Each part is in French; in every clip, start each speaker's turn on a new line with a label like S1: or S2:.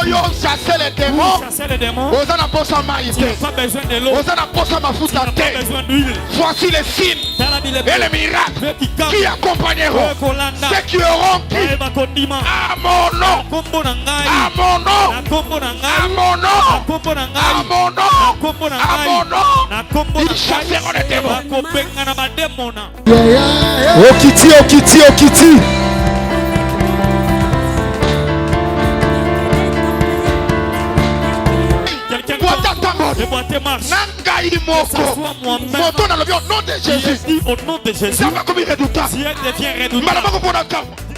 S1: Oyo chasser les démons. Vous n'avez pas besoin de l'eau. Vous n'avez pas besoin de d'huile. Voici les signes et les miracles qui accompagneront ceux qui auront dit à mon nom, à mon nom, à mon nom, à mon nom, à mon nom. Ils chasseront les démons.
S2: Okiti, Okiti, Okiti.
S1: Nangaï Moko, Moto dans le nom de Jésus. Au nom de Jésus, ça va comme redoutable.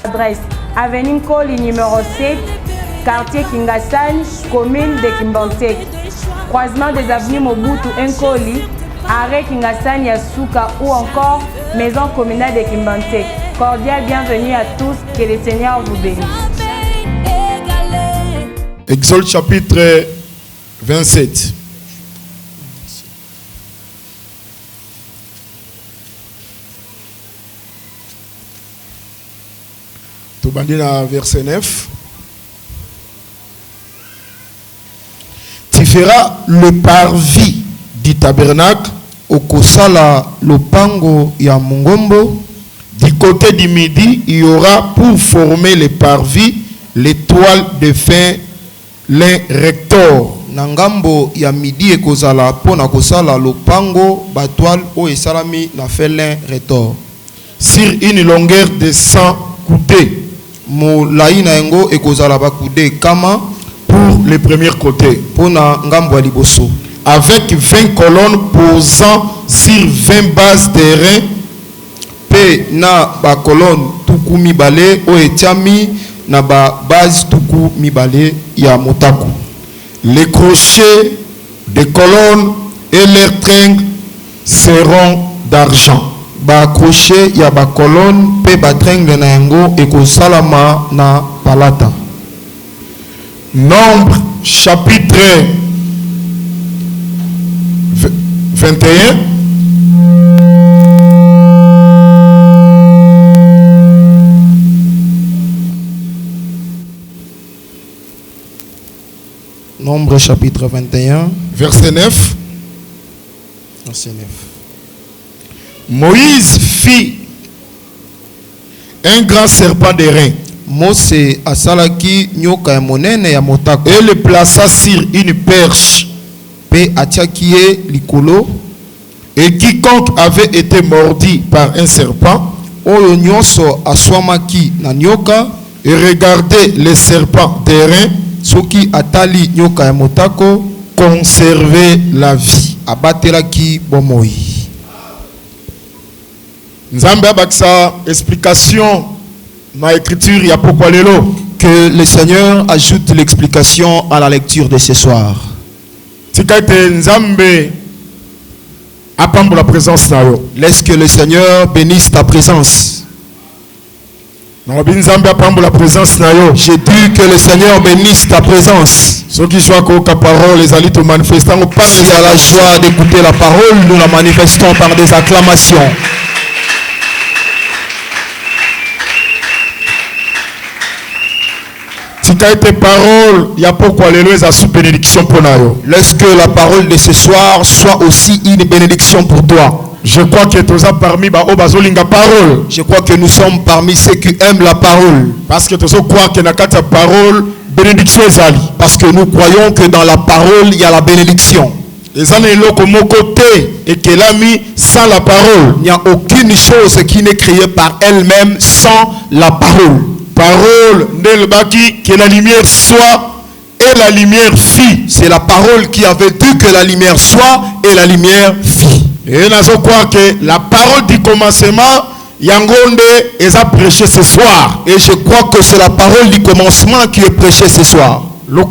S3: Adresse Avenue Nkoli numéro 7, quartier Kingasani, commune de Kimbantek. Croisement des avenues Mobutu Nkoli, arrêt Kingasani Yasuka ou encore maison communale de Kimbantek. Cordial bienvenue à tous, que le Seigneur vous bénisse.
S2: Exode chapitre 27. Verset 9. Tu feras le parvis du tabernacle au Kosala Lopango ya Mungombo. Du côté du midi, il y aura pour former le parvis l'étoile de fin l'un rector. Nangambo ya midi e kozala pona Kosala Lopango batoile o esalami na fait l'un rector. Sur une longueur de 100 coudées. Molaïna engo e kozala ba coudé kama pour le premier côté pona ngambo liboso avec 20 colonnes posant sur 20 bases terrain pe na ba colonne tuku mibale o etiami na ba base tuku mibale ya motaku. Les crochets des colonnes et leurs tringles seront d'argent. Ba crochet ya ba colonne pe ba tringle na yango ekosalama na palata. Nombre chapitre 21. Nombre chapitre 21 verset 9. Verset 9. Moïse fit un grand serpent d'airain. Mose asalaki nyoka ya monene ya motako. Et le plaça sur une perche. Pe atiakie likolo. Et quiconque avait été mordi par un serpent, oyo nyonso aswamaki na nyoka, et regardait les serpents d'airain, soki atali nyoka ya motako, conserver la vie. Abatelaki bomoi. Nzambe abakisa explication na écriture ya pourquoi lelo. Que le Seigneur ajoute l'explication à la lecture de ce soir. Tikaite Nzambe apambo la présence na yo. Laisse que le Seigneur bénisse ta présence. Nzambe apambo la présence na yo. J'ai dit que le Seigneur bénisse ta présence. Ceux qui joient que la parole les alliés manifestants au pas à la joie d'écouter la parole, nous la manifestons par des acclamations. Laisse que la parole de ce soir soit aussi une bénédiction pour toi. Je crois que je crois que nous sommes parmi ceux qui aiment la parole. Parce que parce que nous croyons que dans la parole il y a la bénédiction. Sans la parole, il n'y a aucune chose qui n'est créée par elle-même sans la parole. Parole que la lumière soit et la lumière fit. C'est la parole qui avait dit que la lumière soit et la lumière fit. Et nous crois que la parole du commencement Yangonde est prêchée ce soir. Et je crois que c'est la parole du commencement qui est prêchée ce soir. Comme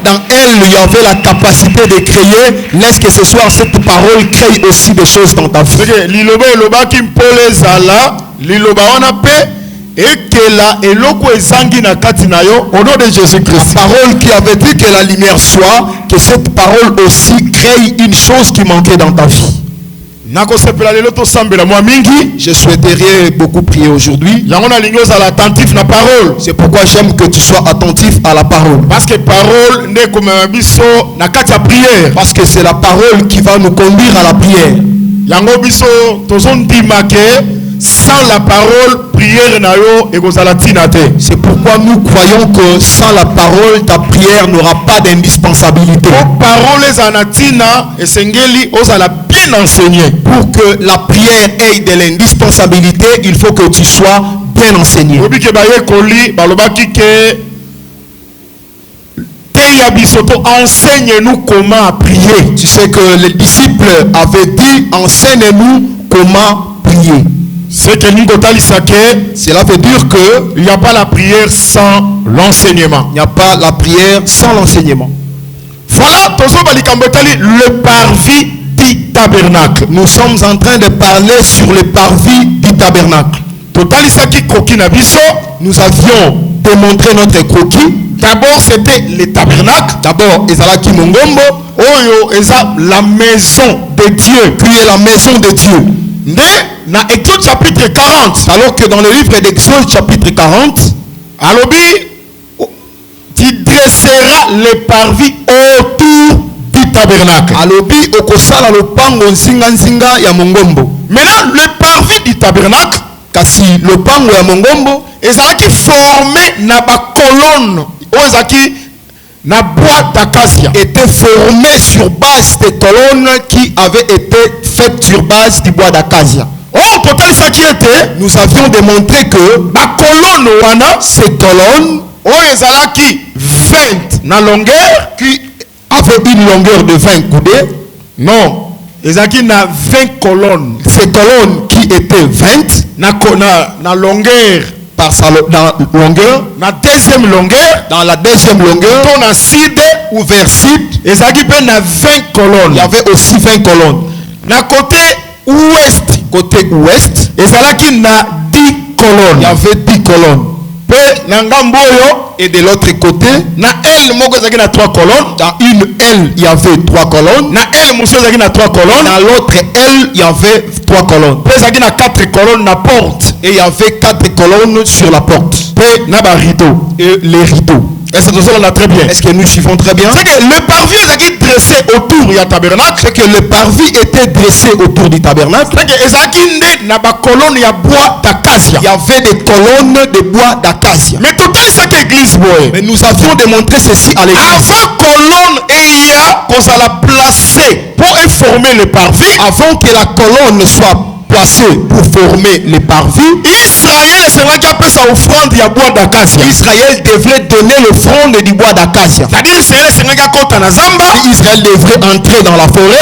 S2: dans elle il y avait la capacité de créer, laisse que ce soir cette parole crée aussi des choses dans ta vie. Et que la eloko ezangi na kati na yo au nom de Jésus-Christ. La parole qui avait dit que la lumière soit, que cette parole aussi crée une chose qui manquait dans ta vie. Je souhaiterais beaucoup prier aujourd'hui. C'est pourquoi j'aime que tu sois attentif à la parole. Parce que c'est la parole qui va nous conduire à la prière. Sans la parole, prière c'est pourquoi nous croyons que sans la parole, ta prière n'aura pas d'indispensabilité. Pour que la prière ait de l'indispensabilité, il faut que tu sois bien enseigné. Enseigne-nous comment prier. Tu sais que les disciples avaient dit, enseigne-nous comment prier. Cela veut dire que il n'y a pas la prière sans l'enseignement. Il n'y a pas la prière sans l'enseignement. Voilà, le parvis du tabernacle. Nous sommes en train de parler sur le parvis du tabernacle. Nous avions démontré notre croquis. D'abord, c'était le tabernacle. D'abord, Ezalaki Mongombo. La maison de Dieu. Qui est la maison de Dieu. Dans Exode chapitre 40. Alors que dans le livre d'Exode chapitre 40, tu dresseras les parvis autour du tabernacle. Maintenant, le parvis du tabernacle, kasi le pango ya mongombo, ezalaki formé na ba colonne, ozaki na bois d'acacia, était formé sur base des colonnes qui avaient été faites sur base du bois d'acacia. Oh, total ça qui était, nous avions démontré que la colonne wana, ces colonnes, oh ezalaki 20 na longueur, qui avait une longueur de 20 coudées. Non, ezalaki na 20 colonnes. Ces colonnes qui étaient 20 na longueur. Par sa longueur, la deuxième longueur, dans la deuxième longueur, ton acide ou vers sud, et ça qui peut na 20 colonnes. Il y avait aussi 20 colonnes. Na côté ouest, et ça là qui na 10 colonnes. Il y avait 10 colonnes. Et de l'autre côté, na L moko zaki na 3 colonnes. Dans une L, il y avait 3 colonnes. Na L muso zaki na 3 colonnes. Dans l'autre L, il y avait 3 colonnes. Puis zaki na 4 colonnes na porte. Et il y avait 4 colonnes sur la porte. Puis na ba rideau et les rideaux. Est-ce que nous allons très bien? Est-ce que nous suivons très bien? C'est que le parvis est dressé autour du tabernacle. C'est que le parvis était dressé autour du tabernacle. C'est que il y avait des colonnes de bois d'acacia. Mais tout cette église, mais nous avions démontré ceci à l'église. Avant colonne et il y a qu'on s'allait placer pour former le parvis. Avant que la colonne soit placé pour former les parvis, Israël devrait donner l'offrande du bois d'acacia. C'est-à-dire Israël devrait entrer dans la forêt,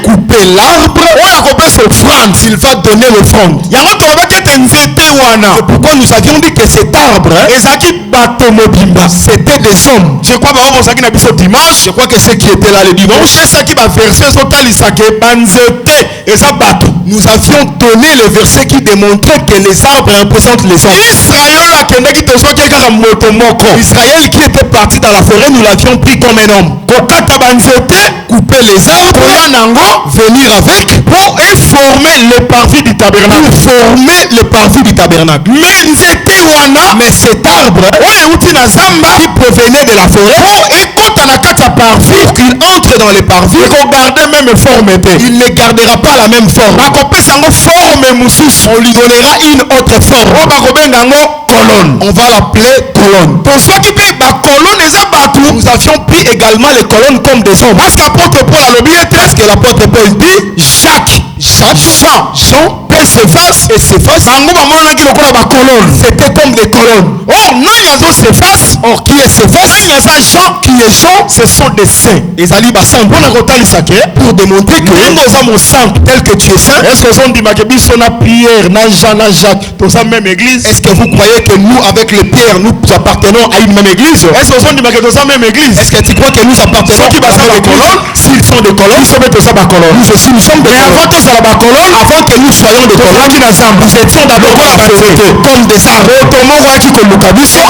S2: couper l'arbre, il va donner l'offrande. C'est pourquoi nous avions dit que cet arbre, c'était des hommes. Je crois que ceux qui étaient là le dimanche, nous avions donné le verset qui démontrait que les arbres représentent les hommes. Israël qui était parti dans la forêt, nous l'avions pris comme un homme. Couper les arbres, venir avec pour former le parvis du tabernacle. Pour former le parvis du tabernacle. Mais cet arbre qui provenait de la forêt, pour qu'il entre dans les parvis, il ne gardera pas la même forme. On lui donnera une autre forme. On va l'appeler colonne. Nous avions pris également les colonnes comme des hommes. Parce que l'apôtre Paul dit Jacques, Jean, Céphas et Céphas, c'était comme des colonnes. Or, qui est Céphas, qui est Jean, ce sont des saints. Pour démontrer que tel que tu es saint, est-ce que vous croyez que nous, avec les pierres, nous appartenons à une même église? Est-ce que tu crois que nous appartenons à des colonnes? S'ils sont des colonnes, nous aussi nous sommes des colonnes. Avant que nous soyons des Nous étions d'abord affectés comme des arbres.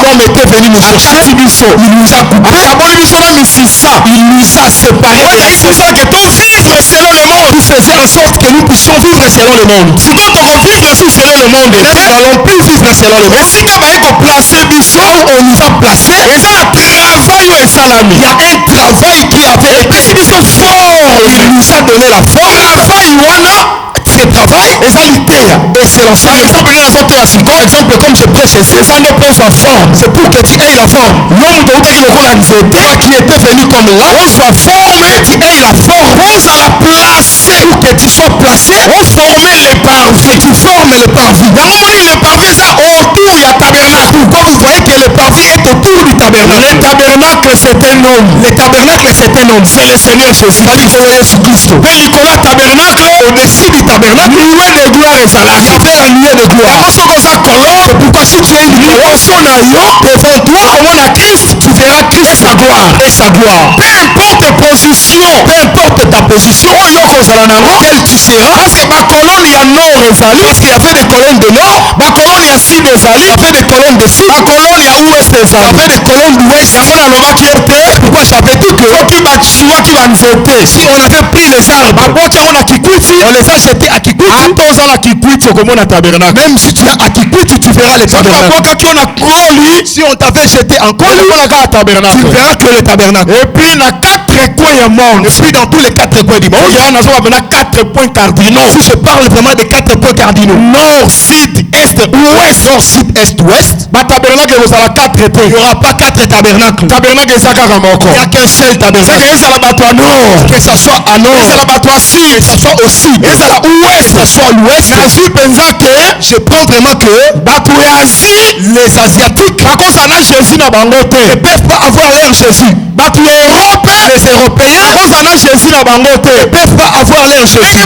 S2: L'homme était venu nous chercher. Il nous a coupés. Il nous a séparés. Il faisait en sorte que nous puissions vivre selon le monde. Nous n'allons plus vivre selon le monde. On nous a placés. Il y a un travail qui avait été fort. Il nous a donné la forme. Ce travail et c'est l'ensemble. Exemple comme je prêche ici, c'est pour que tu aies la forme. L'homme qui était venu comme là, on soit formé, tu aies la forme, on soit placé, pour que tu sois placé, on forme les parvis, tu formes le parvis. Dans le parvis ça autour il y a tabernacle. Pourquoi vous voyez que le parvis est autour du tabernacle? Le tabernacle c'est un homme. Le tabernacle c'est un homme. C'est le Seigneur Jésus. Jésus-Christ. Et Nicolas tabernacle au-dessus du tabernacle. La nuée de gloire est là. Ça fait la nuée de gloire. C'est pourquoi si tu es une personne devant toi, on a Christ, tu verras Christ sa gloire. Et sa gloire. Peu importe ta position, quelle tu seras. Parce que ma colonne il y a nord et zali. Parce qu'il y avait des colonnes de nord. Ma colonne il y a sud et zali. Il y avait des colonnes de sud. Ma colonne il y a ouest et zali. Il y avait des colonnes d'ouest. Il y a un endroit qui était. Pourquoi j'avais tout que. Si on avait pris les arbres, on les a jetés à Kikwiti. Même si tu as à Kikwiti, tu verras les tabernacles. Si on t'avait jeté en Koli, tu verras que le tabernacle. Et puis dans 4 coins du monde. Et puis dans tous les 4 coins du monde. Il y a 4 points cardinaux. Si je parle vraiment des 4 points cardinaux. Nord, sud, est, ouest. Nord, sud, est, ouest. Il n'y aura pas 4 tabernacles. Il n'y a qu'un seul tabernacle. Que ça soit à nord. Que ça soit au sud. Que ça soit ouest. Que ça soit l'ouest. Je prends vraiment que les Asiatiques ne peuvent pas avoir leur Jésus. Les Européens ne peuvent pas avoir leur Jésus.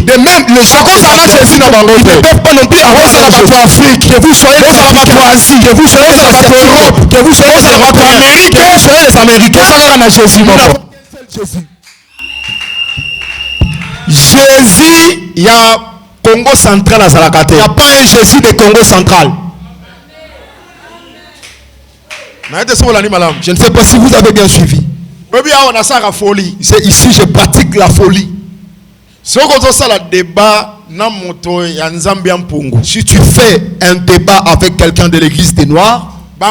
S2: De même, les gens ne peuvent pas non plus avoir leur Jésus. Que vous soyez les Asie, que vous soyez les Asiatiques, que vous soyez les Américains, que vous soyez les Américains, Jésus, il y a Congo central à Zalakate. Il n'y a pas un Jésus de Congo central. Je ne sais pas si vous avez bien suivi. C'est ici je pratique la folie. Si tu fais un débat avec quelqu'un de l'église des Noirs et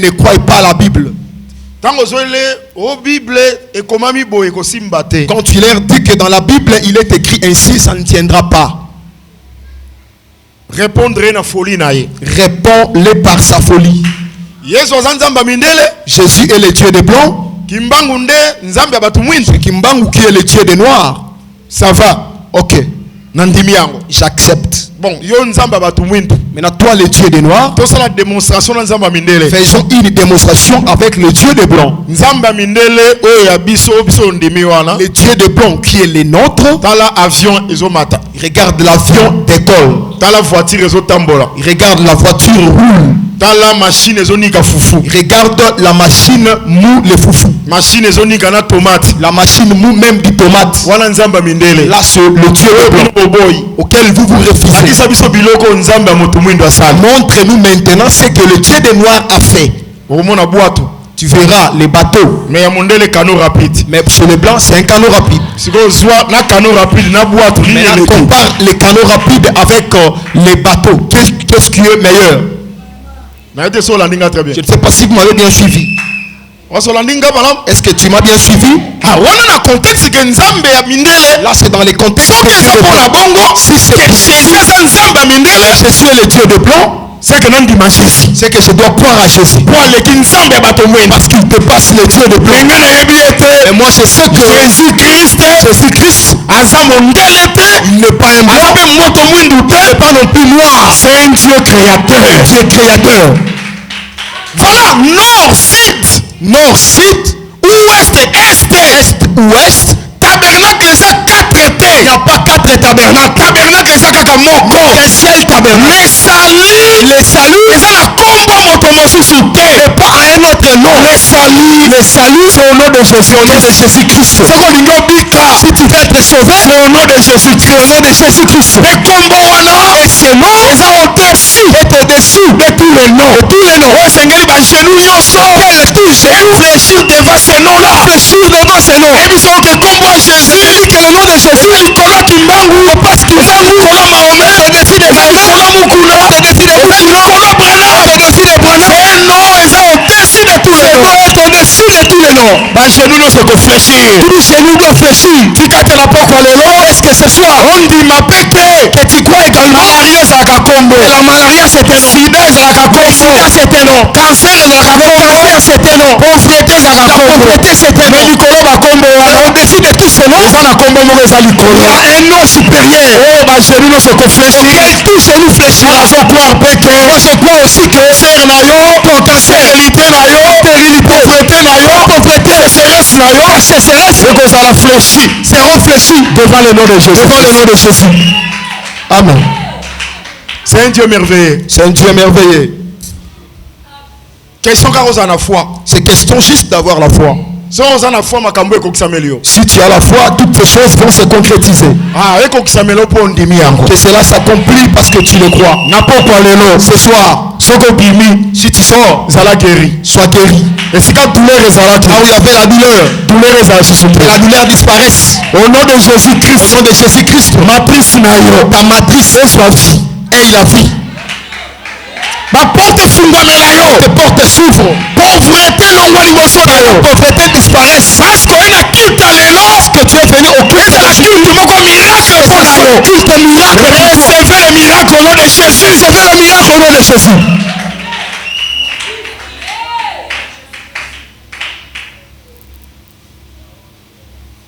S2: ne croit pas à la Bible, quand tu leur dis que dans la Bible il est écrit ainsi, ça ne tiendra pas. Réponds-les par sa folie. Jésus est le Dieu des blancs. Kimbangu qui est le Dieu des noirs. Ça va, ok. J'accepte. Bon, maintenant toi le Dieu des noirs, faisons une démonstration avec le Dieu des blancs. Le Dieu des blancs qui est le nôtre. Regarde l'avion d'école. Il regarde la voiture roule. La machine regarde la machine mou les foufou. La machine mou même du tomate. Là c'est le Dieu blanc auquel vous vous refusez. Montre-nous maintenant ce que le Dieu des noirs a fait. Tu verras les bateaux. Mais sur le blanc c'est un canot rapide. Maintenant compare les canots rapides avec les bateaux. Qu'est-ce qui est meilleur? Je ne sais pas si vous m'avez bien suivi. Est-ce que tu m'as bien suivi? Là c'est dans les contextes. Si c'est pour Jésus est le Dieu de blanc, c'est que je dois croire à Jésus. Parce qu'il te passe le Dieu de blanc. Et moi je sais que Jésus-Christ il n'est pas un blanc. Il n'est pas non plus noir. C'est un Dieu créateur. Dieu créateur. Voilà, nord, sud, ouest, est, ouest. Tabernacle, c'est 4 T. Il n'y a pas 4 tabernacles. Tabernacle, c'est un seul tabernacle. Les saluts, c'est la combo motomosu sous terre. Et pas un notre nom. Le salut, c'est au nom de Jésus. Au nom de Jésus-Christ. Si tu veux être sauvé, c'est au nom de Jésus-Christ. Au nom de Jésus-Christ. Et ce nom est au-dessus de tous les noms. De tous les noms. Quel tout genou fléchir devant ce nom-là. Fléchir devant ce nom. Et disons que comme Jésus, dit que le nom de Jésus est Nicolas Kimbangu. Parce que Nicolas Mahomet, au-dessus des Nicolas Mukuna, au-dessus des Nicolas Brena, au-dessus des Brena. Et non, ils sont au-dessus de tous les noms. Au-dessus de tous les noms. Bah, genou doit se fléchir. Tout genou doit fléchir. Tu t'as la porte à l'élo. Est-ce que ce soir, on dit ma pété, que tu crois également malaria, ça la combo. La malaria, c'est un sida, ça la combo. Sida, c'est un nom. Cancer, ça la combo. Cancer, c'est un nom. Pauvreté, ça la combo. Pauvreté, c'est un nom. Nicolas va combo. Au-dessus de tous ces noms, ça la combo. Il y a un nom supérieur. Oh, bah, genou doit se fléchir. Tout genou fléchir. Il faut croire que, on se croit aussi que, c'est un aïe, ton cancer, stérilité, pauvreté, sécheresse, et que ça la fléchit, seront fléchis devant le nom de Jésus. Devant le nom de Jésus. Amen. C'est un Dieu merveilleux. C'est un Dieu merveilleux. Question car à la foi. C'est question juste d'avoir la foi. Si tu as la foi, toutes ces choses vont se concrétiser. Que cela s'accomplit parce que tu le crois. Ce soir, si tu sors, sois guéri. Et si quand douleur est là où il y avait la douleur, que la douleur disparaisse. Au nom de Jésus-Christ, au nom de Jésus-Christ, ta matrice soit vie. Et il a vie. Ma porte tes portes s'ouvrent. Pauvreté disparaisse. Parce que tu es venu au culte. Miracle. Culte miracle. Recevez le miracle au nom de Jésus. Recevez le miracle au nom de Jésus.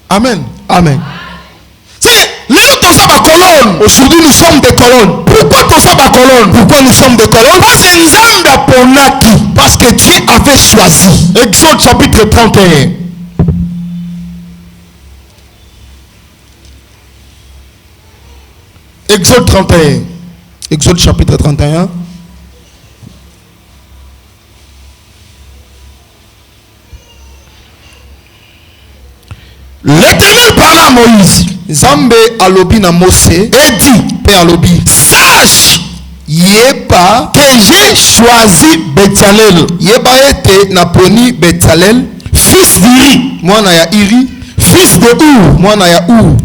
S2: Amen. Amen. Aujourd'hui nous sommes des colonnes. Pourquoi nous sommes des colonnes? Parce que Dieu avait choisi. Exode chapitre 31. Exode 31. Exode chapitre 31. L'Éternel parla à Moïse. Zambe alobi na Mose et dit, Père alobi, sache yeba que j'ai choisi Betsalel. Yeba ete na poni Betsalel, fils d'Iri, mwana ya Iri, fils de Ur, mwana ya Ur,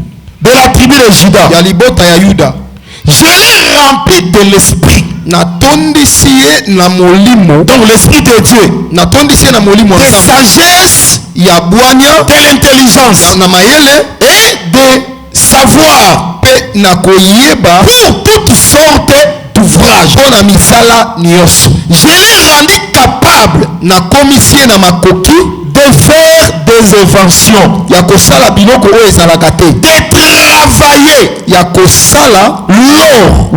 S2: de la tribu de Juda, ya libota ya Yuda. Je l'ai rempli de l'esprit. Na tondisie na molimo. Donc l'esprit de Dieu. Na tondisie na molimo. De sagesse. Ya boanya. De l'intelligence. Na mayele. Et de savoir. Pe na koyeba. Pour toutes sortes d'ouvrages. Pona misala nyos. Je l'ai rendu capable. Na komisie na makoki. De faire des inventions. Ya kosala biloko o ezalakate. De travailler. Ya kosala l'or,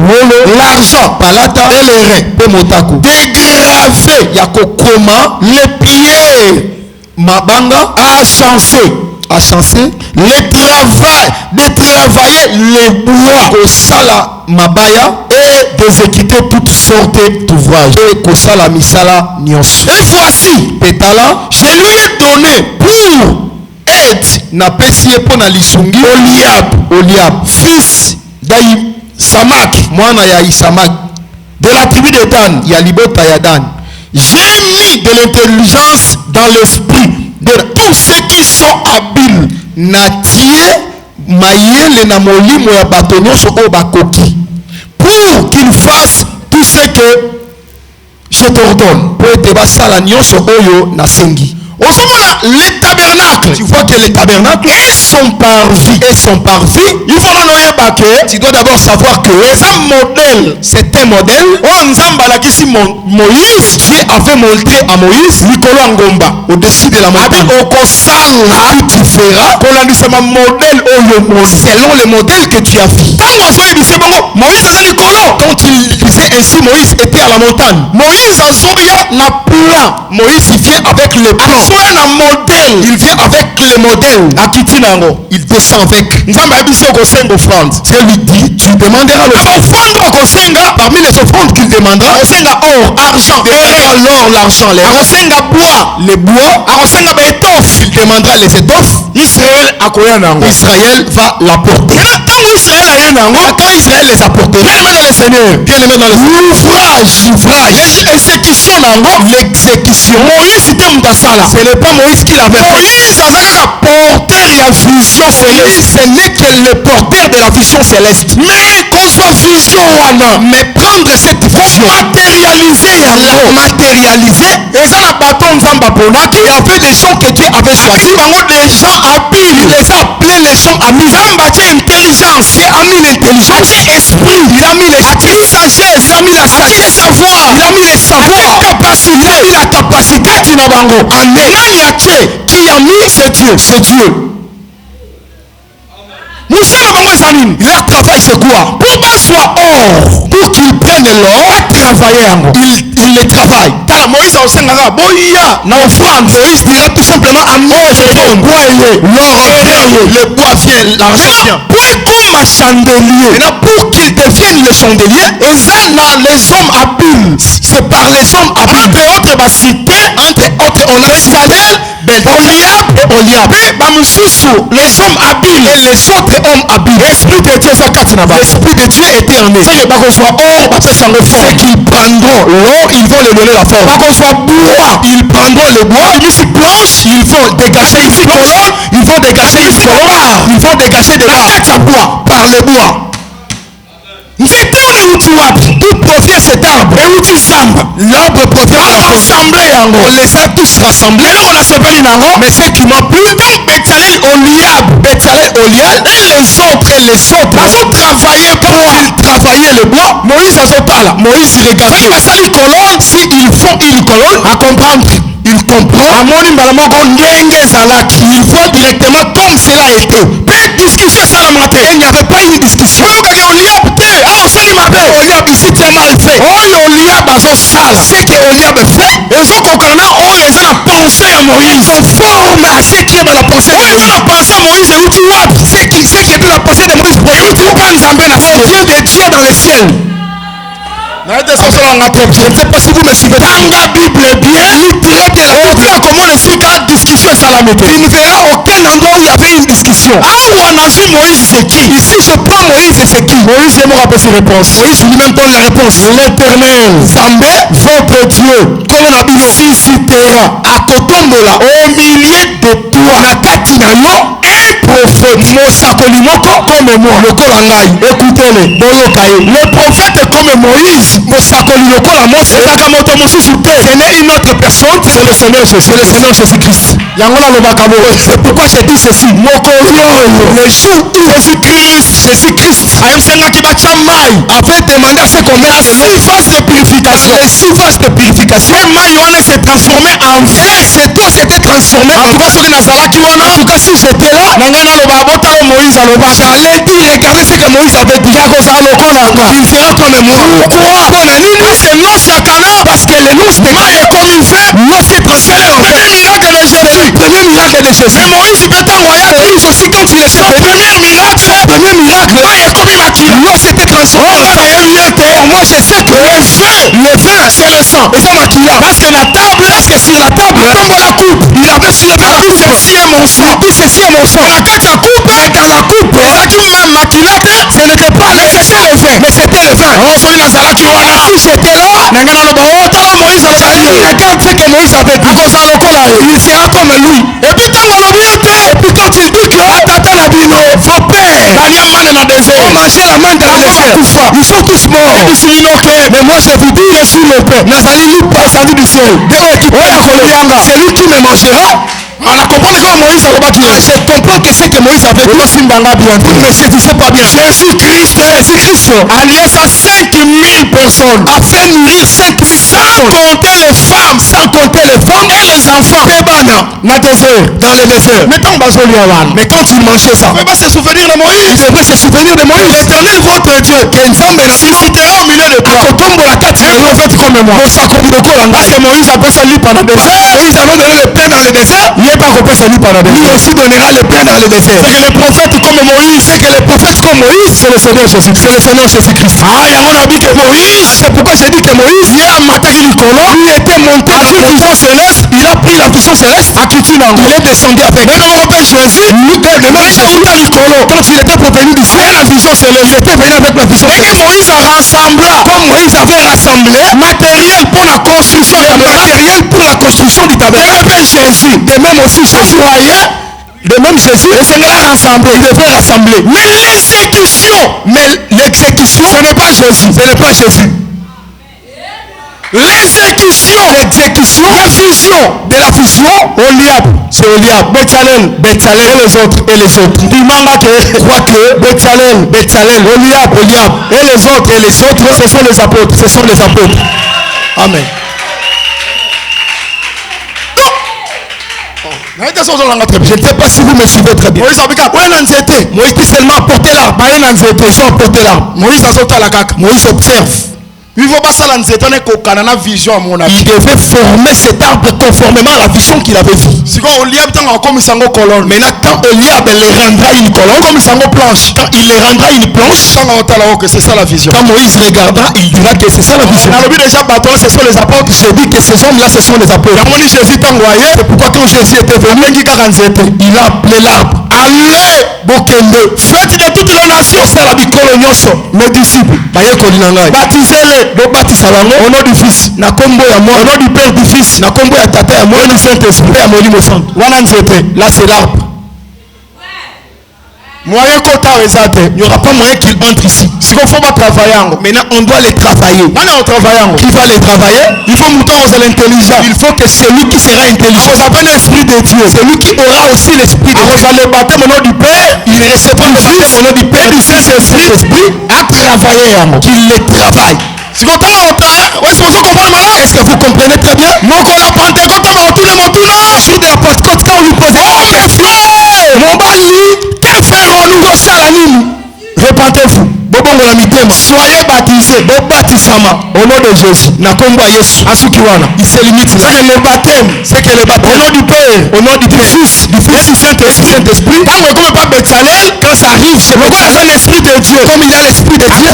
S2: l'argent, palata et le rein. Pe motako. Dégraver. Ya kokoma les pieds. Mabanga à chancer. À chancer. Le travail. De travailler les bois. Kosala mabaya. Et d'exécuter toutes sortes d'ouvrages. Et kosala misala nyos. Et voici. Petala. Je lui ai donné pour aide. Na pesie pour na lisungi. Oliab. Fils d'Aïsamak. Mwana ya Isamak. De la tribu de Dan. Ya libota ya Dan. J'ai mis de l'intelligence dans l'esprit de tous ceux qui sont habiles. Natie mayele na molimo ya batonyo soko bakoki. Pour qu'ils fassent tout ce que je t'ordonne. Pour te basala nyonso oyo na sengi. Les tabernacles. Tu vois que les tabernacles et son parvis. Il faut tu dois d'abord savoir que c'est un modèle. Moïse, Dieu avait montré à Moïse au-dessus de la montagne. Tu feras selon le modèle que tu as vu. Quand il disait ainsi Moïse était à la montagne. Moïse azoya na plan. Moïse il vient avec le plan. Azoya na modèle. Il vient avec le modèle. Akitinango. Il descend avec. Nzamba abiso kosenga offrande. Dieu lui dit, tu demanderas l'offrande. Parmi les offrandes qu'il demandera, akosenga or, argent, l'or, l'argent, les akosenga bois, les bois, akosenga étoffe. Il demandera les étoffes. Israël akoyanango. Israël va l'apporter. Quand Israël les apportera, bien aimé dans le Seigneur, bien aimé dans le Seigneur, l'ouvrage, l'exécution, Moïse était Moudassala. Ce n'est pas Moïse qui l'avait fait. Moïse a porteur et vision céleste. Ce n'est que le porteur de la vision céleste. Mais qu'on soit vision mais prendre cette vision, matérialiser, et ça la bâton Nzamba Bonaki, il y avait des gens que Dieu avait choisis, des gens habiles, il les a appelés les gens habiles. Nzamba a intelligence, il a mis l'intelligence, esprit, il a mis l'esprit, sagesse, il a mis la sagesse, savoir, il a mis le savoir, capacité, il a mis la capacité, Tinabango, en est, qui a mis, c'est Dieu. Leur travail c'est quoi? Pour qu'on soit or, pour qu'ils prennent l'or, travailler il les travaille. Moïse a Sengara, Boya, na offrande. Moïse dira tout simplement à Moïse, l'or vient, le bois vient, l'argent vient. Comme un chandelier. Et là, pour qu'ils deviennent les chandeliers, et ça, les hommes habiles. C'est par les hommes habiles. Entre autres, ma cité, entre autres, on a Bezalel, Oliab et Oliab. Les hommes habiles et les autres hommes habiles. L'esprit de Dieu, ça Katinaba. L'esprit de Dieu était en eux. C'est qu'ils prendront l'or, ils vont les donner la forme. Bois, ils prendront le bois. Ils vont dégager une colonne. Ils vont dégager une colonne. Ils vont dégager des bois par le bois. D'où provient cet arbre? L'arbre provient de la assemblée. On les a tous rassemblés. Mais ce qui m'a plu, Bezalel, Oliab et les autres ils ont travaillé pour travailler le bois. Moïse a Moïse regarde. S'ils font une colonne, à comprendre. Il comprend. Il voit directement comme cela a été. Il n'y avait pas une discussion. Oliab ici tu as mal fait. Oliab a son sale. C'est que Oliab fait. Ils ont pensé à Moïse. Conforme à ce qui est dans la pensée de Moïse. C'est qui est dans la pensée de Moïse. C'est Dieu des dieux dans le ciel. Je ne sais pas si vous me suivez. Dans la Bible bien, comment le suite à discussion tu ne verras aucun endroit où il y avait une discussion. Moïse c'est qui? Ici je prends Moïse et c'est qui? Moïse je me rappelle ses réponses. Moïse lui-même donne la réponse. L'Éternel, Zambé, votre Dieu, suscitera à Kotombola au milieu de toi Nakatinayo un prophète comme moi. Écoutez-le. Le prophète comme Moïse. Ce n'est une autre personne, c'est le Seigneur Jésus-Christ. C'est pourquoi j'ai dit ceci. Le jour où Jésus-Christ avait demandé à ce qu'on mette 6 phases de purification. Les 6 phases de purification. S'est transformé en vin. Cette eau s'était transformée en vin. En tout cas, si j'étais là, j'allais dire, regardez ce que Moïse avait dit. Il fera comme moi. Pourquoi? Parce que le nous est comme une vin. L'eau s'est transformée en vin. Premier miracle de Jésus. Mais Moïse peut envoyer aussi quand il est son premier miracle. L'eau s'était transformée en vin. Moi je sais que le vin c'est le sang. Parce que la table, sur la table, la coupe, il avait soulevé la coupe. Ceci est mon sang. Tout ceci est mon sang. La coupe, dans la coupe, ce n'était pas le vin, mais c'était le vin. Si j'étais là, Moïse regarde ce que Moïse avait dit. Il sera comme lui. Et puis quand il dit que vos pères ont mangé la main dans le désert, ils sont tous morts. Mais moi je vous dis, je suis le père. Nazali du ciel. C'est lui qui me mangera. On a compris que Moïse a combattu. Je comprends que c'est que Moïse avait dit. Vous ne me saisissez pas bien. Jésus-Christ, alliance à 5000 000 personnes.
S4: A fait nourrir 5 000
S2: Sans compter les femmes.
S4: Sans compter les femmes
S2: Et les enfants.
S4: dans le désert.
S2: Mais
S4: quand tu mangeais ça,
S1: Vous ne pouvez pas se souvenir de Moïse.
S4: vous devez se souvenir de Moïse.
S2: l'Éternel votre Dieu,
S1: Il montera au milieu de toi.
S4: Akotombola kati na yo faites comme moi.
S2: parce que Moïse a fait lui pendant le désert.
S4: Moïse avait donné le pain dans le désert.
S2: Il n'est pas compris lui pendant le
S4: Lui
S2: désert.
S4: aussi donnera le pain dans le désert.
S2: C'est que les prophètes comme Moïse,
S4: C'est que les prophètes comme Moïse, c'est le Seigneur Jésus-Christ.
S2: ah, il y a un habit que Moïse,
S4: C'est pourquoi j'ai dit que Moïse,
S2: il a maté une colonne,
S4: lui était monté dans la puissance céleste. Il a pris la puissance céleste. Il est descendu avec.
S2: mais comment on appelle Jésus?
S4: De même Jésus, quand il était provenu du ciel, la puissance céleste, il était venu avec la puissance
S2: Mais que
S4: céleste.
S2: Moïse a rassemblé
S4: Comme Moïse avait rassemblé
S2: matériel pour la construction
S4: le matériel pour la construction du
S2: de
S4: tabernacle.
S2: même Jésus.
S4: De même aussi Jésus. De même Jésus, il devait rassembler.
S2: Mais l'exécution,
S4: Mais l'exécution,
S2: ce n'est pas Jésus.
S4: ce n'est pas Jésus.
S2: L'exécution,
S4: La fusion de la fusion, Oliab, c'est Oliab, Betzalel et les autres. Crois que Betzalel, Oliab, et les autres, ce sont les apôtres. Amen. Je ne sais pas si vous me suivez très bien. Moïse dit seulement apporter l'arbre. Ils ont apporté l'arbre. Moïse observe.
S1: il faut pas ça là, c'est une vision à mon avis.
S4: Il devait former cet arbre conformément à la vision qu'il avait vue.
S1: Si on lit comme ça en colonne,
S4: Maintenant, quand Eliab les rendra une colonne,
S1: comme ça en planche,
S4: quand il les rendra une planche,
S1: que c'est ça la vision.
S4: quand Moïse regardera, il dira que c'est ça la vision.
S1: Dans le but déjà bâton, ce sont les apôtres.
S4: J'ai dit que ces hommes-là, ce sont les apôtres.
S1: Jésus t'a envoyé,
S4: C'est pourquoi quand Jésus était venu, il a appelé l'arbre.
S1: allez,
S4: Bokende,
S1: faites de toutes les nations,
S4: c'est la bikolo nyonso, mes disciples, bayekoli na ngai.
S1: baptisez-les
S4: Bobatisa bango au nom du Fils, na kombo ya moi, au nom du Père du Fils, na kombo ya Tata ya moi, du Saint-Esprit ya Molimo Santo. Wana nzete, là c'est l'arbre.
S1: moyen kota rezate.
S4: Il n'y aura pas moyen qu'il entre ici.
S1: Si on faut pas travailler,
S4: Maintenant, on doit les travailler.
S1: on travaille.
S4: Qui va les travailler?
S1: Il faut monter aux intelligents.
S4: Il faut que celui qui sera intelligent,
S1: Ça s'appelle l'esprit de Dieu.
S4: celui qui aura aussi l'esprit de Dieu,
S1: le baptême au nom du Père,
S4: il recevra le baptême au nom du Père, du Fils et du Saint-Esprit,
S1: à travailler.
S4: qu'il les travaille.
S1: Si on t'a est-ce que vous comprenez maintenant?
S4: Est-ce que vous comprenez très bien?
S1: Mon la Pentecôte, tout le monde là.
S4: Jour de la Pentecôte, quand on lui posait
S1: Oh mes frères,
S4: mon bali,
S1: que ferons-nous?
S4: repentez-vous. Bobongo la mitema.
S1: Soyez baptisés.
S4: Bobatisama au nom de Jésus. Na kombo ya Yesu. Asukiwana. Il se limite là.
S1: C'est le baptême.
S4: C'est que le baptême. Au nom du Père, au nom du Fils, du Saint-Esprit.
S1: Quand on ne peut pas Betsalel,
S4: Quand ça arrive, c'est pourquoi il a l'esprit de Dieu. Comme il a l'esprit de Dieu,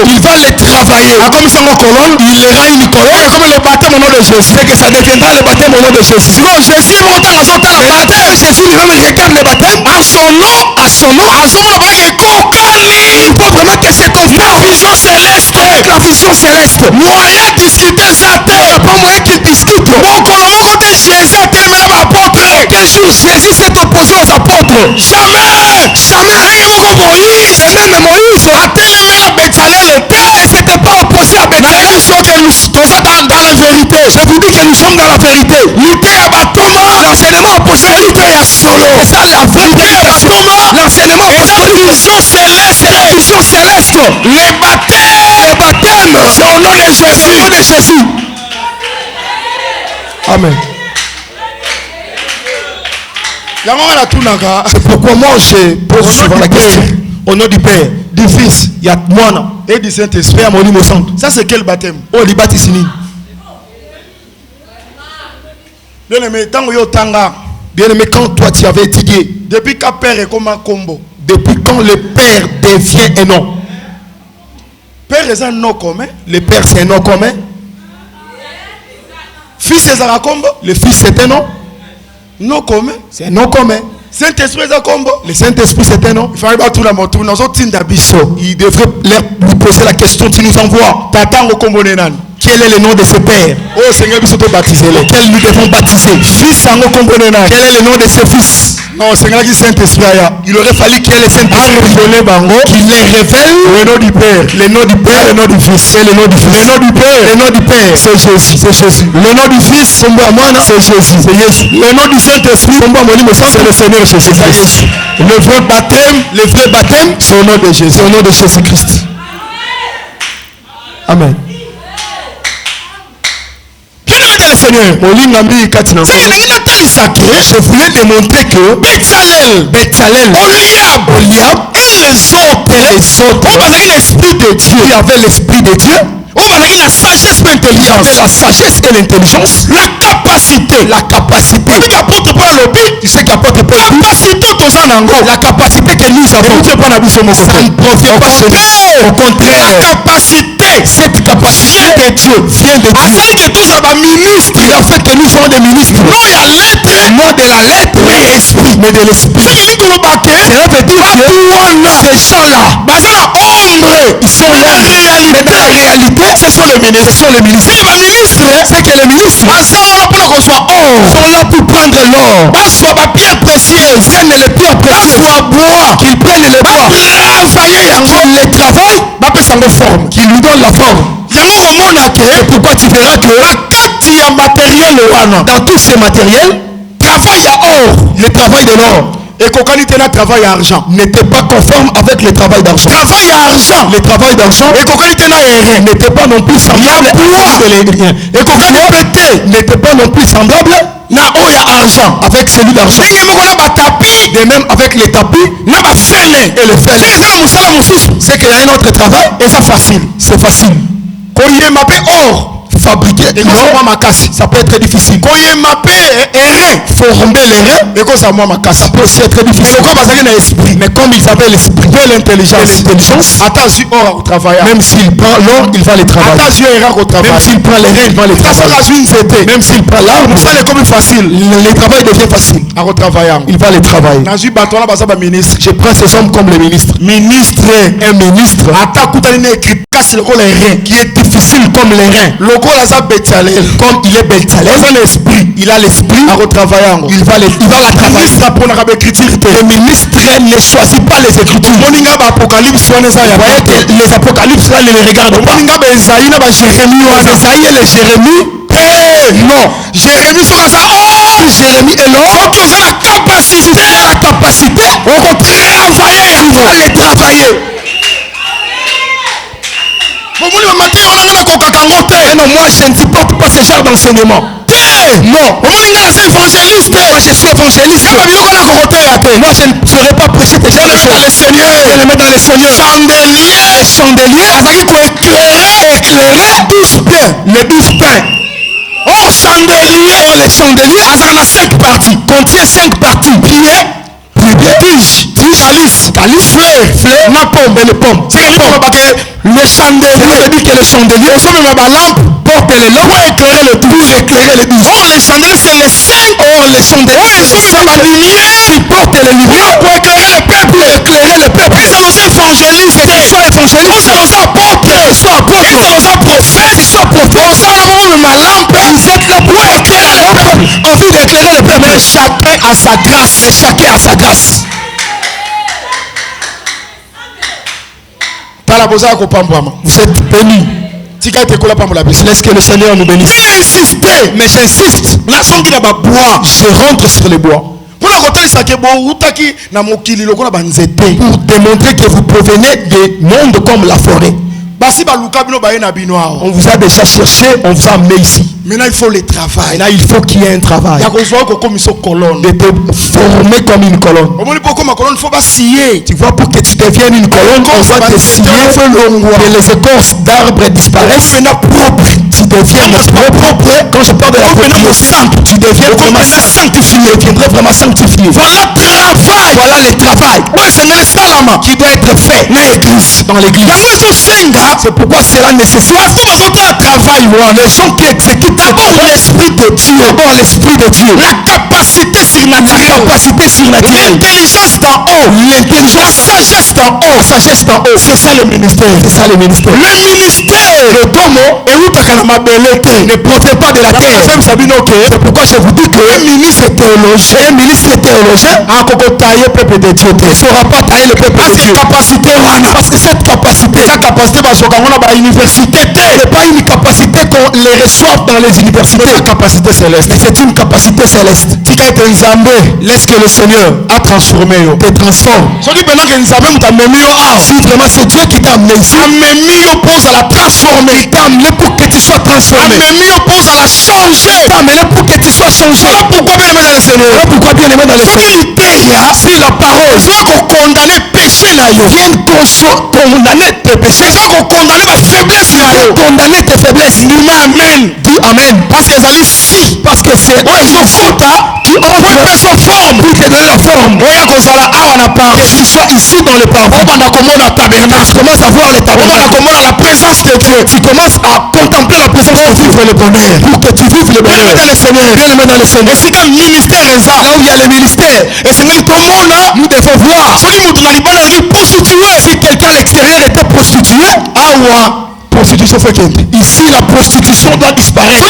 S4: il va les travailler.
S1: comme ça, colonne,
S4: Il les rend une colonne.
S1: comme le baptême au nom de Jésus.
S4: C'est que ça deviendra le baptême au nom de Jésus.
S1: Si vous Jésus monte dans son temps,
S4: Et maintenant, Jésus lui-même regarde le baptême.
S1: à son nom,
S4: À son nom,
S1: il
S4: faut vraiment que c'est confiant.
S1: la vision céleste,
S4: Avec la vision céleste.
S1: moyen discuter sa
S4: Il n'y a
S1: terre.
S4: pas moyen qu'il discute.
S1: Mon colonne, côté Jésus, était même apôtre.
S4: Quel jour Jésus s'est opposé aux apôtres.
S1: Jamais, Moïse,
S4: Et même Moïse,
S1: a tellement la Betsalel,
S4: il ne s'était pas opposé à Bethléem.
S1: dans la vérité.
S4: Je vous dis que nous sommes dans la vérité.
S1: L'idée à Batoma,
S4: L'enseignement apostolique est solo. C'est ça la vraie prédication. L'enseignement apostolique,
S1: vision céleste,
S4: c'est la vision céleste.
S1: les baptêmes,
S4: C'est au nom de Jésus. Au nom de Jésus. Amen. C'est pourquoi moi je pose souvent la question. Au nom du Père, du Fils, il y a moi
S1: et du Saint-Esprit.
S4: Père Molimo Santo.
S1: Ça, c'est quel baptême?
S4: Oh, les baptisini.
S1: Bien aimé, tant que tanga,
S4: Bien aimé, quand toi tu avais étudié,
S1: depuis qu'un père est comme un combo.
S4: depuis quand le Père devient un nom?
S1: Père est un nom commun.
S4: Le Père c'est un nom commun.
S1: Fils est un combo.
S4: Le Fils c'est un nom.
S1: Nom commun.
S4: C'est un nom commun.
S1: Saint-Esprit est un combo.
S4: Le Saint-Esprit c'est un nom.
S1: Il fallait pas tout la moto. Nous avons tin d'abisso.
S4: Il devrait lui poser la question, tu nous envoies.
S1: T'attends au combo nénan.
S4: Quel est le nom de ce Père?
S1: Oh Seigneur, bisous te baptiser.
S4: Lequel nous devons baptiser?
S1: Fils en combo nénan.
S4: Quel est le nom de ce Fils?
S1: Non, Seigneur qui Saint-Esprit aya.
S4: Il aurait fallu qu'il y ait le Saint-Esprit qui les révèle
S1: Le nom du Père.
S4: le nom du Père, le nom du Fils. Et le nom du Fils.
S1: Le nom du Père.
S4: Le nom du Père, c'est Jésus. C'est Jésus. Le nom du Fils, c'est Jésus. C'est Jésus. Le nom du Saint-Esprit, c'est le Seigneur Jésus-Christ. Le vrai baptême, c'est au nom de Jésus. C'est au nom de Jésus-Christ. Amen. Seigneur, je voulais démontrer que Betsalel, Oliab et les autres, l'esprit de Dieu, il y avait l'esprit de Dieu, la sagesse et l'intelligence, la capacité, tu sais qu'apôtre Paul dit, la capacité que nous avons, ça ne provient pas de nous, au contraire, la capacité, cette capacité de Dieu vient de Dieu. Il a fait que nous sommes des ministres, non de la lettre, mais de l'esprit. Cela veut dire que ces gens-là, ils sont là, mais dans la réalité, ce sont les ministres. C'est que les ministres sont là pour prendre l'or, prennent les pierres précieuses, qu'ils prennent les bois, qu'ils les travaillent, qu'ils lui donnent la forme. Pourquoi tu verras que dans tous ces matériels, le travail de l'or, et quand il était là, travail à argent, n'était pas conforme avec le travail d'argent. Travail à argent, le travail d'argent, et quand il était là, n'était pas non plus semblable. Et quand il n'était pas non plus semblable. Argent avec celui d'argent. De même avec les tapis et le fer. C'est qu'il y a un autre travail et ça facile. C'est facile. Quand il est mappé or, fabriquer ça peut être difficile. Quand il est mappé former les reins, ça peut aussi être difficile. Mais comme ils avaient l'esprit de l'intelligence, même s'il prend l'or, il va les travailler. Même s'il prend les reins, il va les travailler. Même s'il prend l'arme, le travail devient facile. Il va les travailler. Je prends ces hommes comme les ministres. Un ministre qui est difficile comme les reins. Comme il est Betsalel, il a l'esprit à retravailler. Il va la travailler. Le ministre ne choisit pas les écritures. Vous voyez que les apocalypses là ne les regardent pas. Esaïe et les Jérémie. Non, Jérémie est l'homme. La capacité. On va les travailler. Non, moi je ne supporte pas ce genre d'enseignement. Non, moi je suis évangéliste. Moi je ne serai pas prêcher ce genre de choses. Je le mets dans le Seigneur. Chandelier, éclairer 12 pains. Les 12 pains. Les chandeliers, ça a 5 parties. Contient 5 parties. Calice, fleur, la pomme et les pommes. C'est le chandelier. Ça veut dire que le chandelier, la lampe porte les lampes pour éclairer le tout. Les chandeliers, c'est les 5. Les chandeliers, c'est la lumière qui porte les lumières pour éclairer le peuple. C'est aux évangélistes. Ils sont évangélistes. C'est aux apôtres. Ils sont apôtres. C'est aux prophètes. Ils sont prophètes. Ma lampe, vous êtes là pour éclairer le peuple. Envie d'éclairer le peuple. Mais chacun a sa grâce. Vous êtes bénis. Laisse que le Seigneur nous bénisse. Il a insisté, mais j'insiste. Je rentre sur les bois. Pour démontrer que vous provenez des mondes comme la forêt. On vous a déjà cherché, on vous a amené ici. Maintenant il faut le travail. Maintenant il faut qu'il y ait un travail. De te former comme une colonne. Tu vois, pour que tu deviennes une colonne, on va te scier, que les écorces d'arbres disparaissent. Tu deviens propre. Quand je parle de la propriété, tu deviens vraiment sanctifié. Tu deviendrais vraiment sanctifié. Voilà le travail qui doit être fait dans l'église. C'est pourquoi cela nécessite un travail. Les gens qui exécutent d'abord l'esprit de Dieu. La capacité surnaturelle. L'intelligence d'en haut. La sagesse d'en haut. C'est ça le ministère. Le ministère. Le domo ne provient pas de la terre. C'est pourquoi je vous dis que un ministre théologien ne saura pas tailler le peuple de Dieu. Parce que cette capacité, c'est pas une capacité capacité qu'on les reçoive dans les universités. C'est une capacité céleste. Mais c'est une capacité céleste. Laisse que le Seigneur a transformé, te transforme. Si vraiment c'est Dieu qui t'a amené ici, pose à la transformer. Il t'a amené pour que tu sois transformé. Pose à la changer. Il t'a amené pour que tu sois changé. Voilà pourquoi bien aimé dans le Seigneur. Voilà pourquoi bien aimé dans le Seigneur. Si la parole qu'on condamne péché là, vienne condamner tes péchés. Qu'on condamne ma faiblesse là, condamner tes faiblesses. Nous amen. Dis amen. Parce que c'est qui offre sa forme pour te donner la forme. Que tu sois ici dans le parvis. Tu commences à voir le tabernacle, la présence de Dieu. Tu commences à contempler la présence de Dieu. Le bonheur. Pour que tu vives le bonheur. Bien aimé dans le Seigneur. Et c'est comme ministère, là où il y a le ministère. Et c'est même comme nous devons voir. Si quelqu'un à l'extérieur était prostitué, prostitution fait ici la prostitution doit disparaître.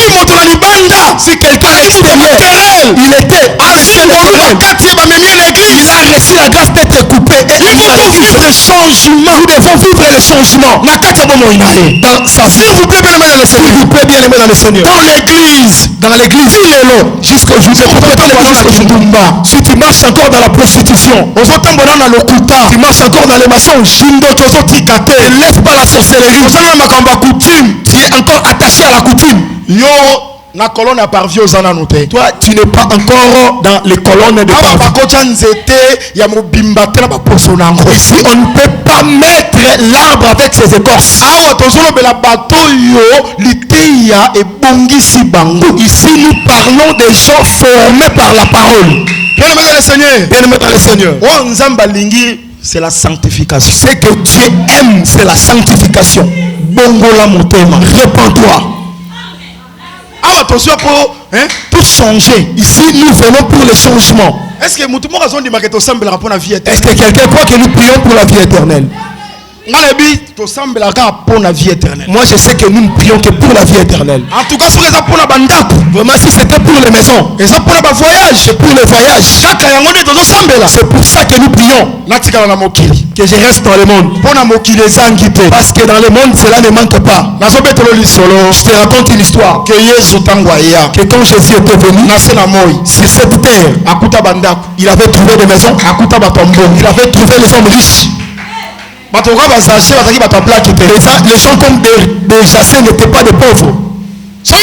S4: Si quelqu'un à l'extérieur il était il a reçu la grâce d'être coupé et il va vivre le changement. Nous devons vivre le changement dans sa vie. S'il vous plaît bien aimé dans le Seigneur. Dans l'église il est là jusqu'au jour. Si tu marches encore dans la prostitution, tu marches encore dans les mensonges, ne laisse pas la sorcellerie. Tu es encore attaché à la coutume. Toi, tu n'es pas encore dans les colonnes de parvis. Ici, on ne peut pas mettre l'arbre avec ses écorces. Ici, nous parlons des gens formés par la parole. Bien aimé dans le Seigneur. C'est la sanctification. Ce que Dieu aime, c'est la sanctification. Répands-toi. Tout changer. Ici, nous venons pour le changement. Est-ce que quelqu'un croit que nous prions pour la vie éternelle? Moi je sais que nous ne prions que pour la vie éternelle. En tout cas, vraiment, si c'était pour les maisons, c'est pour le voyage. C'est pour ça que nous prions. Que je reste dans le monde. Parce que dans le monde cela ne manque pas. Je te raconte une histoire. Que quand Jésus était venu sur cette terre, il avait trouvé des maisons. Il avait trouvé les hommes riches. Les gens comme des chassés n'étaient pas des pauvres. Si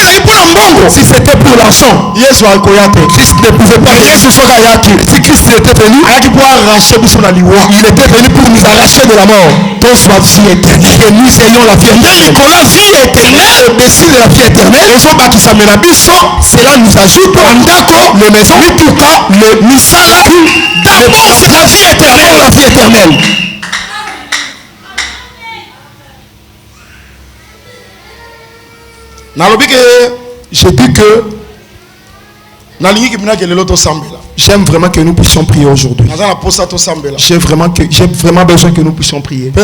S4: c'était pour l'argent, Christ ne pouvait pas. Si Christ était venu, il était venu pour nous arracher de la mort. Que nous ayons la vie éternelle. Au-dessus de la vie éternelle, cela nous ajoute les maisons, le misala, d'abord c'est la vie éternelle. Je dis que j'aime vraiment que nous puissions prier aujourd'hui. J'ai vraiment besoin que nous puissions prier. Et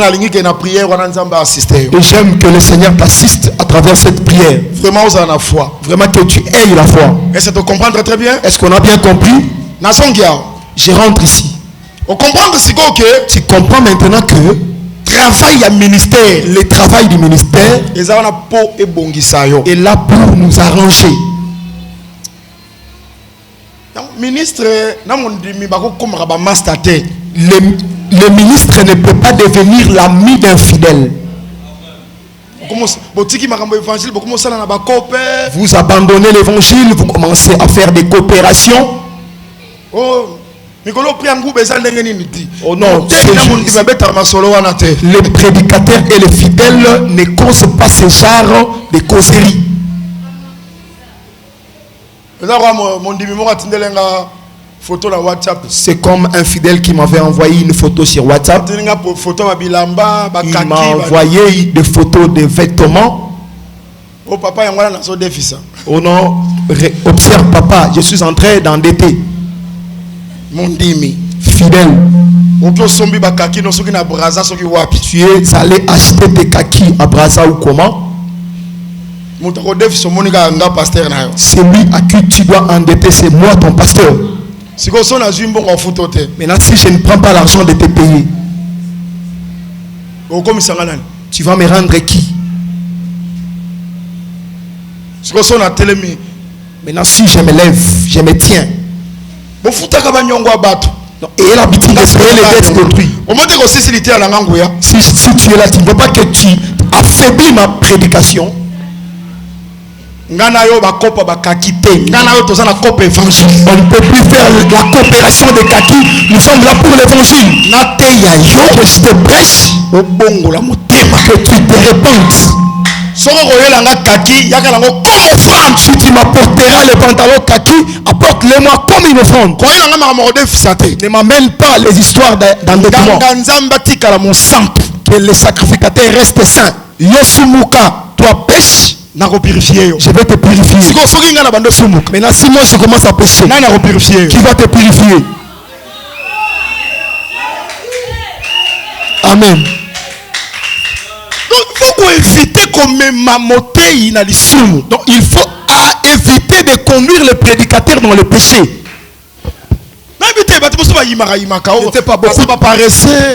S4: j'aime que le Seigneur t'assiste à travers cette prière. Vraiment que tu aies la foi. Est-ce que tu comprends très bien? Est-ce qu'on a bien compris? Je rentre ici. Tu comprends maintenant que travail à ministère, le travail du ministère est là pour nous arranger. Le ministre ne peut pas devenir l'ami d'un fidèle. Vous abandonnez l'évangile, vous commencez à faire des coopérations. Oh non, les prédicateurs et les fidèles ne causent pas ce genre de causeries. C'est comme un fidèle qui m'avait envoyé une photo sur WhatsApp. Il m'a envoyé des photos de vêtements. Oh non, observe papa, je suis en train d'endetter. Fidèle. Tu es allé acheter des kakis à Brazza ou comment? C'est lui à qui tu dois endetter, c'est moi ton pasteur. Maintenant si je ne prends pas l'argent de te payer, tu vas me rendre qui? Maintenant, si je me lève, je me tiens. Et elle a l'habitude de payer les dettes d'autrui. Si tu es là, tu ne veux pas que tu affaiblis ma prédication. On ne peut plus faire la coopération des kaki. Nous sommes là pour l'évangile. Que je te prêche, que tu te répandes. Si tu m'apporteras les pantalons kaki, apporte-les-moi comme une offrande. Ne m'amène pas les histoires d'endettement. Que les sacrificateurs restent saints. Yosumuka, toi pêche. Je vais te purifier. Maintenant, si moi je commence à pécher, qui va te purifier? Amen. Donc, il faut éviter de conduire les prédicateurs dans le péché.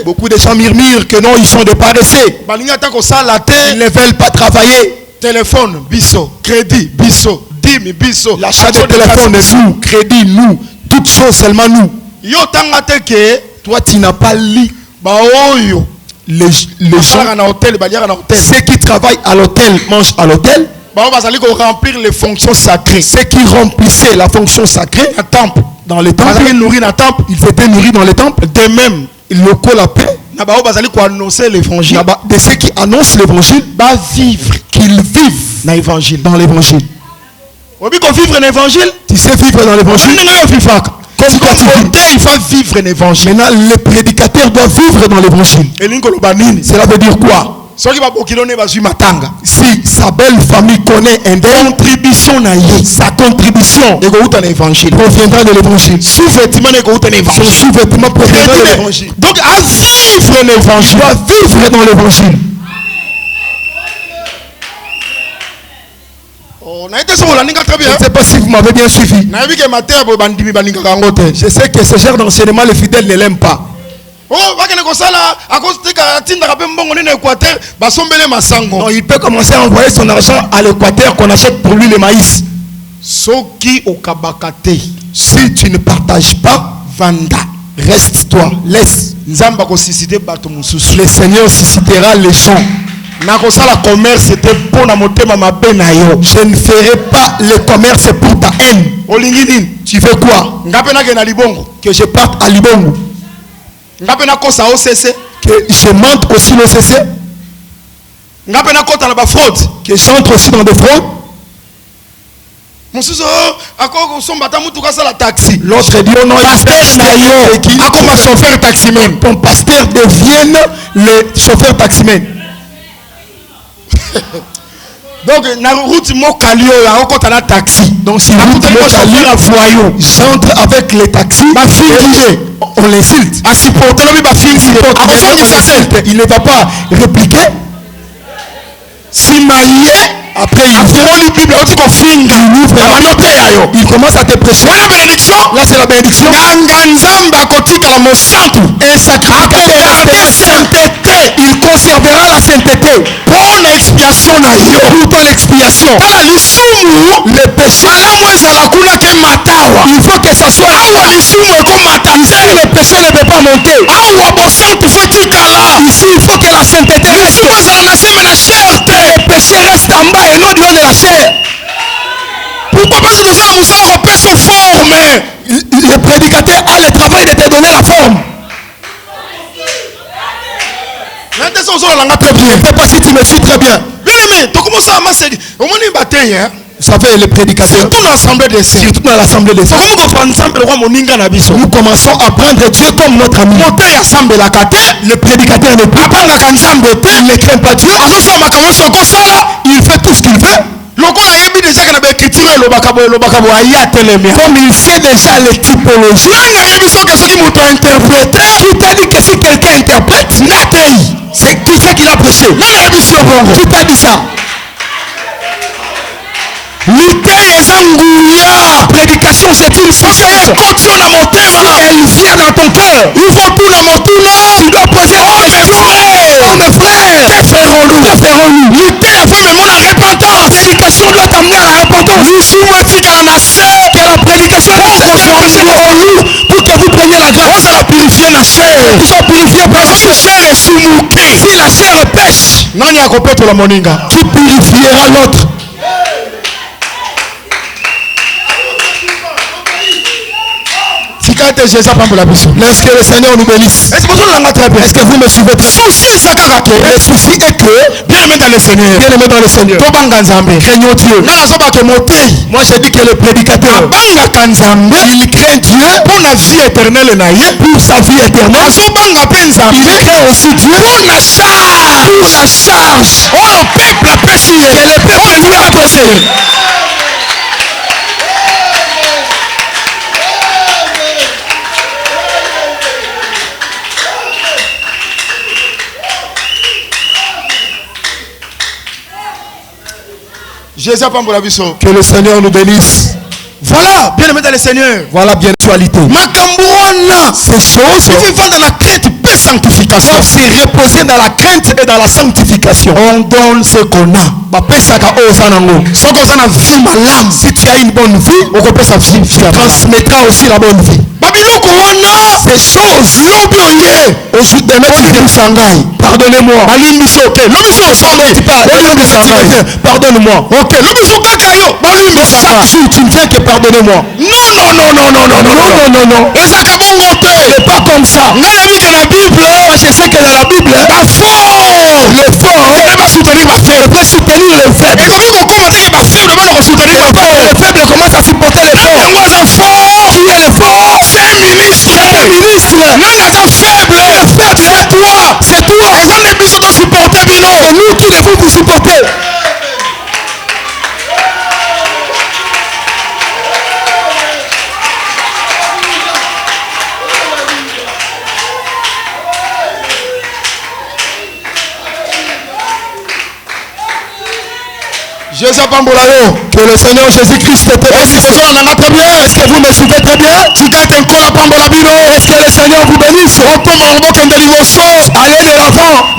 S4: Beaucoup de gens murmurent que non, ils sont des paresseux. Ils ne veulent pas travailler.
S1: Téléphone, biso, crédit, biso, dîme, biso.
S4: L'achat de téléphone, nous, crédit, nous. Toutes choses, seulement nous. Toi, tu n'as pas lu. Les gens, ceux qui travaillent à l'hôtel mangent à l'hôtel.
S1: Remplir les fonctions sacrées.
S4: Ceux qui remplissaient la fonction sacrée dans les temples, ils étaient nourris dans les temples. De même, locaux la paix.
S1: L'évangile.
S4: De ceux qui annoncent l'évangile, qu'ils vivent dans l'évangile. Tu sais vivre dans l'évangile. Comme quand il faut vivre l'évangile. Maintenant, les prédicateurs doivent vivre dans l'évangile. Cela veut dire quoi? Si sa belle famille connaît un contribution, sa contribution proviendra de l'évangile. Sous-vêtement proviendra de l'évangile. Donc à vivre l'évangile, il doit vivre dans l'évangile. Je ne sais pas si vous m'avez bien suivi. Je sais que ce genre d'enseignement, les fidèles ne l'aiment pas. Non, il peut commencer à envoyer son argent à l'Équateur qu'on achète pour lui le maïs. Si tu ne partages pas, vanda, reste-toi, laisse. Le Seigneur suscitera les gens. Je ne ferai pas le commerce pour ta haine. Tu fais quoi? Que je parte à Libongo. Que je monte aussi le CC. Que j'entre aussi dans des fraudes. L'autre dit oh non, comment chauffeur taximène. Ton pasteur devienne le chauffeur taximène. Donc, donc si j'entre avec les taxis, on l'insulte. Il ne va pas répliquer. Après il commence à te prêcher. Là c'est la bénédiction. Un sacrificateur il conservera la sainteté pour l'expiation. Pour ton expiation. Le péché, il faut que ça soit ici. Le péché ne peut pas monter. Ici il faut que la sainteté reste. Le péché reste en bas et non du haut de la chair. Pourquoi? Parce que le prédicateur a le travail de te donner la forme. Je ne sais pas si tu me suis très bien. Vous savez, les prédicateurs, surtout dans l'assemblée des saints, nous commençons à prendre Dieu comme notre ami. Le prédicateur ne peut pas, il ne craint pas Dieu, il fait tout ce qu'il veut. Comme il sait déjà les typologies, qui t'a dit que si quelqu'un interprète, c'est qui c'est qui l'a prêché? Qui t'a dit ça? Prédication, c'est une chose. Elle vient dans ton cœur. Tu dois poser la question. Oh mes frères, que ferons-nous? Prédication doit t'amener à la qui purifiera l'autre. Laisse que le Seigneur nous bénisse. Est-ce que vous me suivez? Le souci est que, bien aimé dans le Seigneur, craignons Dieu. Moi je dis que le prédicateur, il craint Dieu pour la vie éternelle, pour sa vie éternelle. Il craint aussi Dieu pour la charge. Oh, le peuple a péché, et le peuple lui a posé. Que le Seigneur nous bénisse. Voilà, bien aimé dans le Seigneur. Voilà bien l'actualité. Ces choses qui vivent dans la crainte et sanctification. On s'est reposé dans la crainte et dans la sanctification. On donne ce qu'on a. Si tu as une bonne vie, tu transmettras aussi la bonne vie. Ces choses, pardonnez-moi. Pardonne-moi. Ok, chaque jour tu ne fais que pardonner-moi. Non. C'est pas comme ça. Moi je sais que dans la Bible, le fort peut soutenir le faible. Le faible commence à supporter le fort. Qui est le fort? C'est un ministre. Le faible, c'est toi. C'est nous qui devons vous supporter. Que le Seigneur Jésus-Christ te bénisse. Est-ce que vous me suivez très bien? Est-ce que le Seigneur vous bénisse? Allez de l'avant.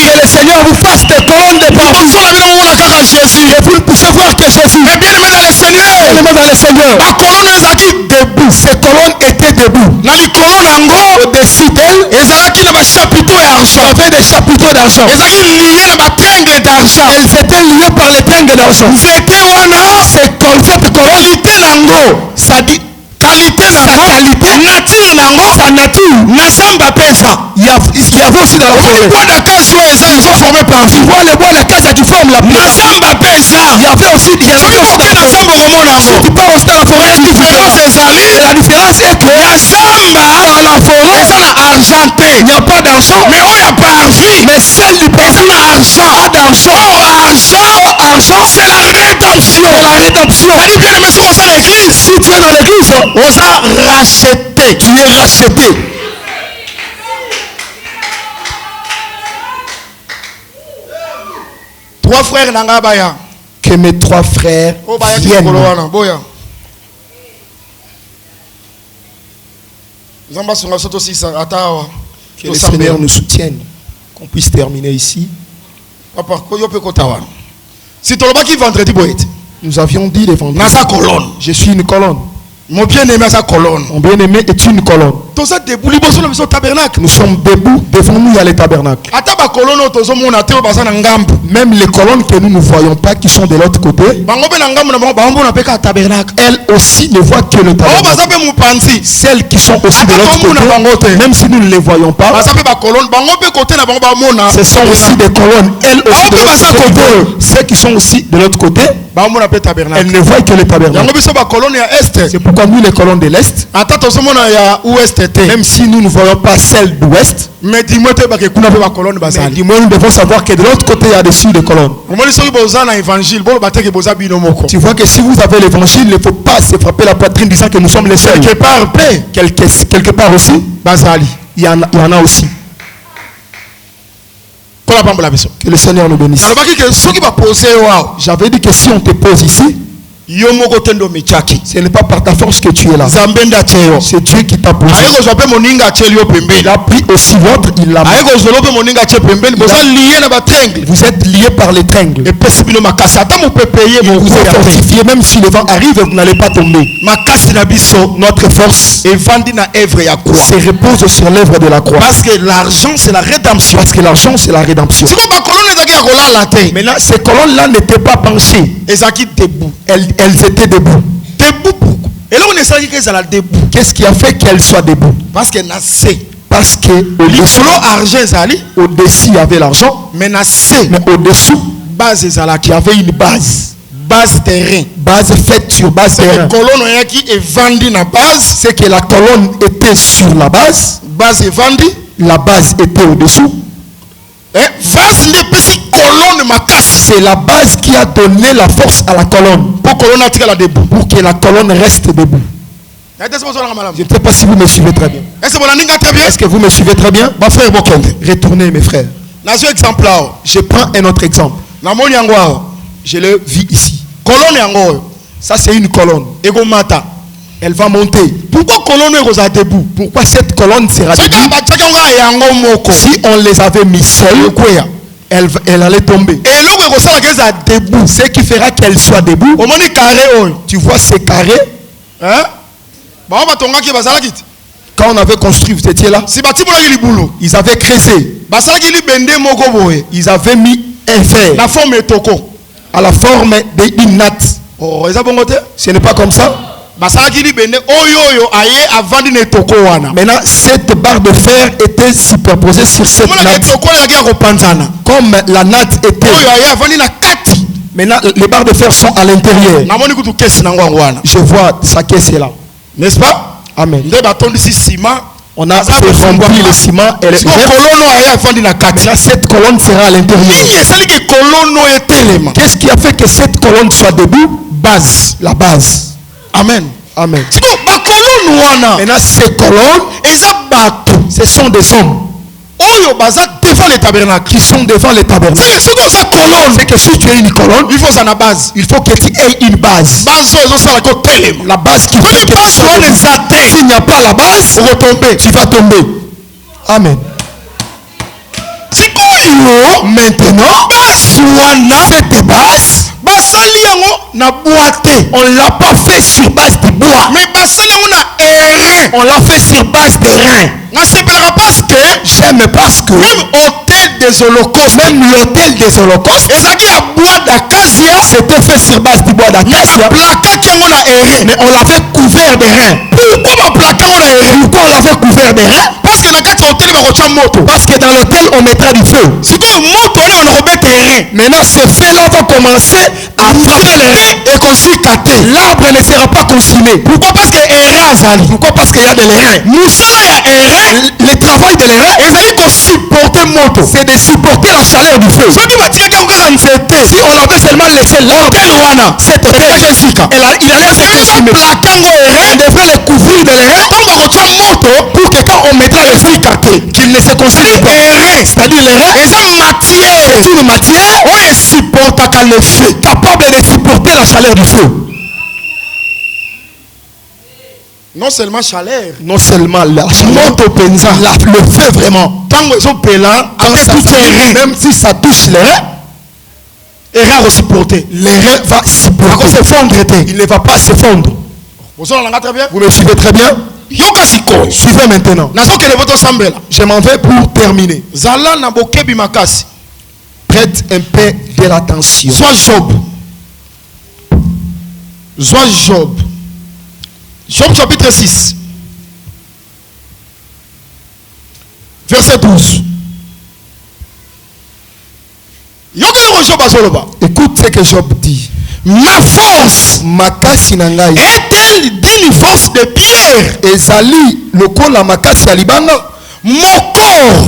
S4: Que le Seigneur vous fasse des colonnes de parvis. Et vous ne pouvez voir que Jésus. Mais bien aimé dans le Seigneur. Debout. Ces colonnes étaient debout. Au-dessus d'elles, il y avait des chapiteaux d'argent. Elles étaient liées par les tringles d'argent. Cette colonne, ça dit sa qualité, sa nature. Il y avait aussi dans la forêt. Ils sont formés par vie. Les bois d'acacia qui forment la pierre. Il y avait aussi des choses. Si tu pars aussi dans la forêt, la différence est que dans la forêt, il n'y a pas d'argent, mais celle du parvis a d'argent. C'est la rédemption. Si tu es dans l'église, tu es racheté.
S1: Trois frères Nangabaya.
S4: Que mes trois frères viennent. Que le Seigneur nous soutienne. Qu'on puisse terminer ici.
S1: Si tu as vendredi,
S4: nous avions dit les vendredis. Je suis une colonne.
S1: Mon bien-aimé, sa colonne.
S4: Mon bien-aimé est une colonne. Nous sommes debout devant nous, il y a les tabernacles. Même les colonnes que nous ne voyons pas, qui sont de l'autre côté, elles aussi ne voient que le tabernacle. Celles qui sont aussi de l'autre côté, même si nous ne les voyons pas, ce sont aussi des colonnes. Elles aussi de l'autre côté. Celles qui sont aussi de l'autre côté, elles ne voient que le tabernacle. C'est pourquoi nous, les colonnes de l'Est, même si nous ne voyons pas celle d'Ouest, mais dis-moi, nous devons savoir que de l'autre côté, il y a dessus des colonnes. Tu vois que si vous avez l'évangile, il ne faut pas se frapper la poitrine disant que nous sommes les seuls. Quelque part aussi, il y en a aussi. Que le Seigneur nous bénisse. J'avais dit que si on te pose ici,
S2: Ce n'est pas par ta force que tu es là. C'est Dieu qui t'a posé. Il a pris aussi l'autre, il l'a mis. Vous êtes liés par les tringles. Et vous êtes fortifiés, même si le vent arrive, vous n'allez pas tomber. Notre force se repose sur l'œuvre de la croix.
S4: Parce que l'argent, c'est la rédemption.
S2: Parce que l'argent, c'est la rédemption. Maintenant, ces colonnes-là n'étaient pas penchées. Elles étaient debout. Qu'est-ce qui a fait qu'elles soient debout? Parce que au-dessus, il y avait l'argent. Mais au-dessous, il y avait une base. Base terrain. Base faite sur base terrain. C'est que la colonne était sur la base. Base est vendue. La base était au-dessous. C'est la base qui a donné la force à la colonne. Pour que la colonne reste debout. Je ne sais pas si vous me suivez très bien. Est-ce que vous me suivez très bien? Retournez mes frères. Je prends un autre exemple. Je le vis ici. Ça c'est une colonne. Elle va monter. Pourquoi debout? Pourquoi cette colonne sera debout? Si on les avait mis seuls, elle allait tomber. Ce qui fera qu'elle soit debout. Tu vois ces carrés? Quand on avait construit, vous étiez là? Ils avaient creusé. Ils avaient mis un fer à la forme d'une natte. Ce n'est pas comme ça? Maintenant, cette barre de fer était superposée sur cette natte. Comme la natte était. Maintenant, les barres de fer sont à l'intérieur. Je vois sa caisse est là. N'est-ce pas? Amen. On a fait remplir le ciment. Elle est ouverte. Maintenant, cette colonne sera à l'intérieur. Qu'est-ce qui a fait que cette colonne soit debout? Base. La base. Amen. Amen. Maintenant, ces colonnes, ce sont des hommes devant les tabernacles, qui sont devant les tabernacles. C'est que si tu es une colonne, il faut une base. Il faut que tu aies une base. La base qui fait que s'il n'y a pas la base, tu vas tomber. Amen. Maintenant, cette base, on ne l'a pas fait sur base de bois, mais on l'a fait sur base de rein. J'aime parce que même l'hôtel des holocaustes, c'était fait sur base du bois d'acacia, mais on l'avait couvert de reins. Pourquoi on l'avait couvert de reins? Parce que dans l'hôtel on mettra du feu. Maintenant ce feu-là va commencer à frapper les reins et construire. L'arbre ne sera pas consumé. Pourquoi? Parce qu'il y a des reins. Le travail de reins, c'est de supporter la chaleur du feu. Si on avait seulement laissé l'arbre, cet hôtel, il allait se consumer. On devrait le couvrir de reins pour que quand on mettra le feu qu'il ne se consume pas. C'est-à-dire les reins, c'est une matière capable de supporter la chaleur du feu. Non seulement chaleur, non seulement la chaleur, le feu vraiment. Même si ça touche les reins, les reins va supporter. Il ne va pas se fondre. Vous me suivez très bien? Suivez maintenant. Je m'en vais pour terminer. Prête un peu de l'attention. Soit Job. Job chapitre 6. Verset 12. Écoute ce que Job dit. Ma force est-elle d'une force de pierre? Ezali lokola makasi ya libanga. Mon corps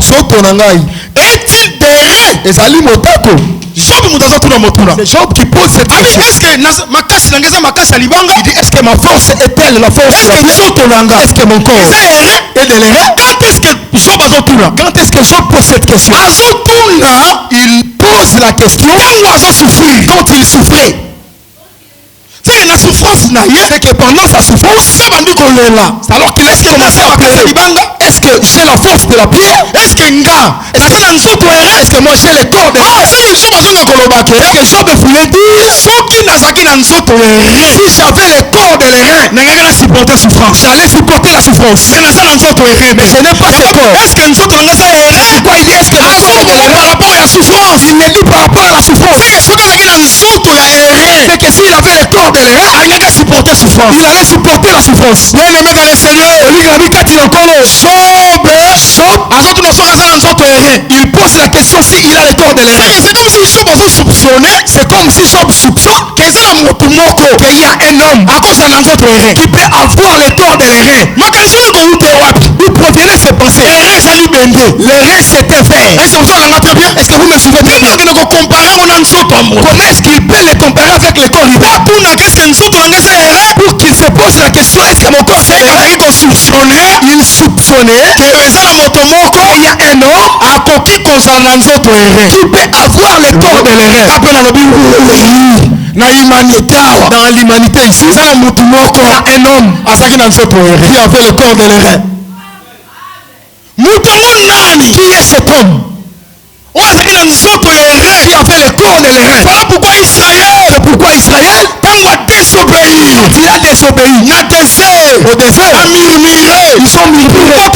S2: est-il de rein? Ezali motako. C'est Job qui pose cette question. Il dit, est-ce que ma force est-elle la force? Est-ce que mon corps est de rein? Quand est-ce que Job pose cette question? Il pose la question quand il souffrait.
S4: c'est que pendant sa souffrance, alors qu'il a commencé à pleurer, est-ce que j'ai la force de la pierre? Est-ce que moi j'ai le corps de la pierre? C'est que Job voulait dire, si j'avais le corps de l'airain, j'allais supporter la souffrance. Mais je n'ai pas ce corps. Pourquoi il dit est-ce que mon corps de l'airain par rapport à la souffrance? Il me dit par rapport à la souffrance. C'est que s'il avait le corps de l'airain, il allait supporter la souffrance. Bien-aimé dans le Seigneur, il pose la question s'il a le corps de l'airain. C'est comme si Job soupçonne qu'il y a un homme qui peut avoir le corps de l'airain. D'où provenaient ces pensées? L'airain c'était vert. Est-ce que vous me suivez bien? Comment est-ce qu'il peut le comparer avec le corps humain? Pour qu'il se pose la question, est-ce que mon corps c'est l'airain? Il soupçonnait qu'il y a un homme qui peut avoir le corps de l'airain. Dans l'humanité ici, il y a un homme qui avait le corps de l'airain. Qui est cet homme qui avait le corps de l'airain? Voilà pourquoi Israël, il a désobéi au désert, ils ont murmuré.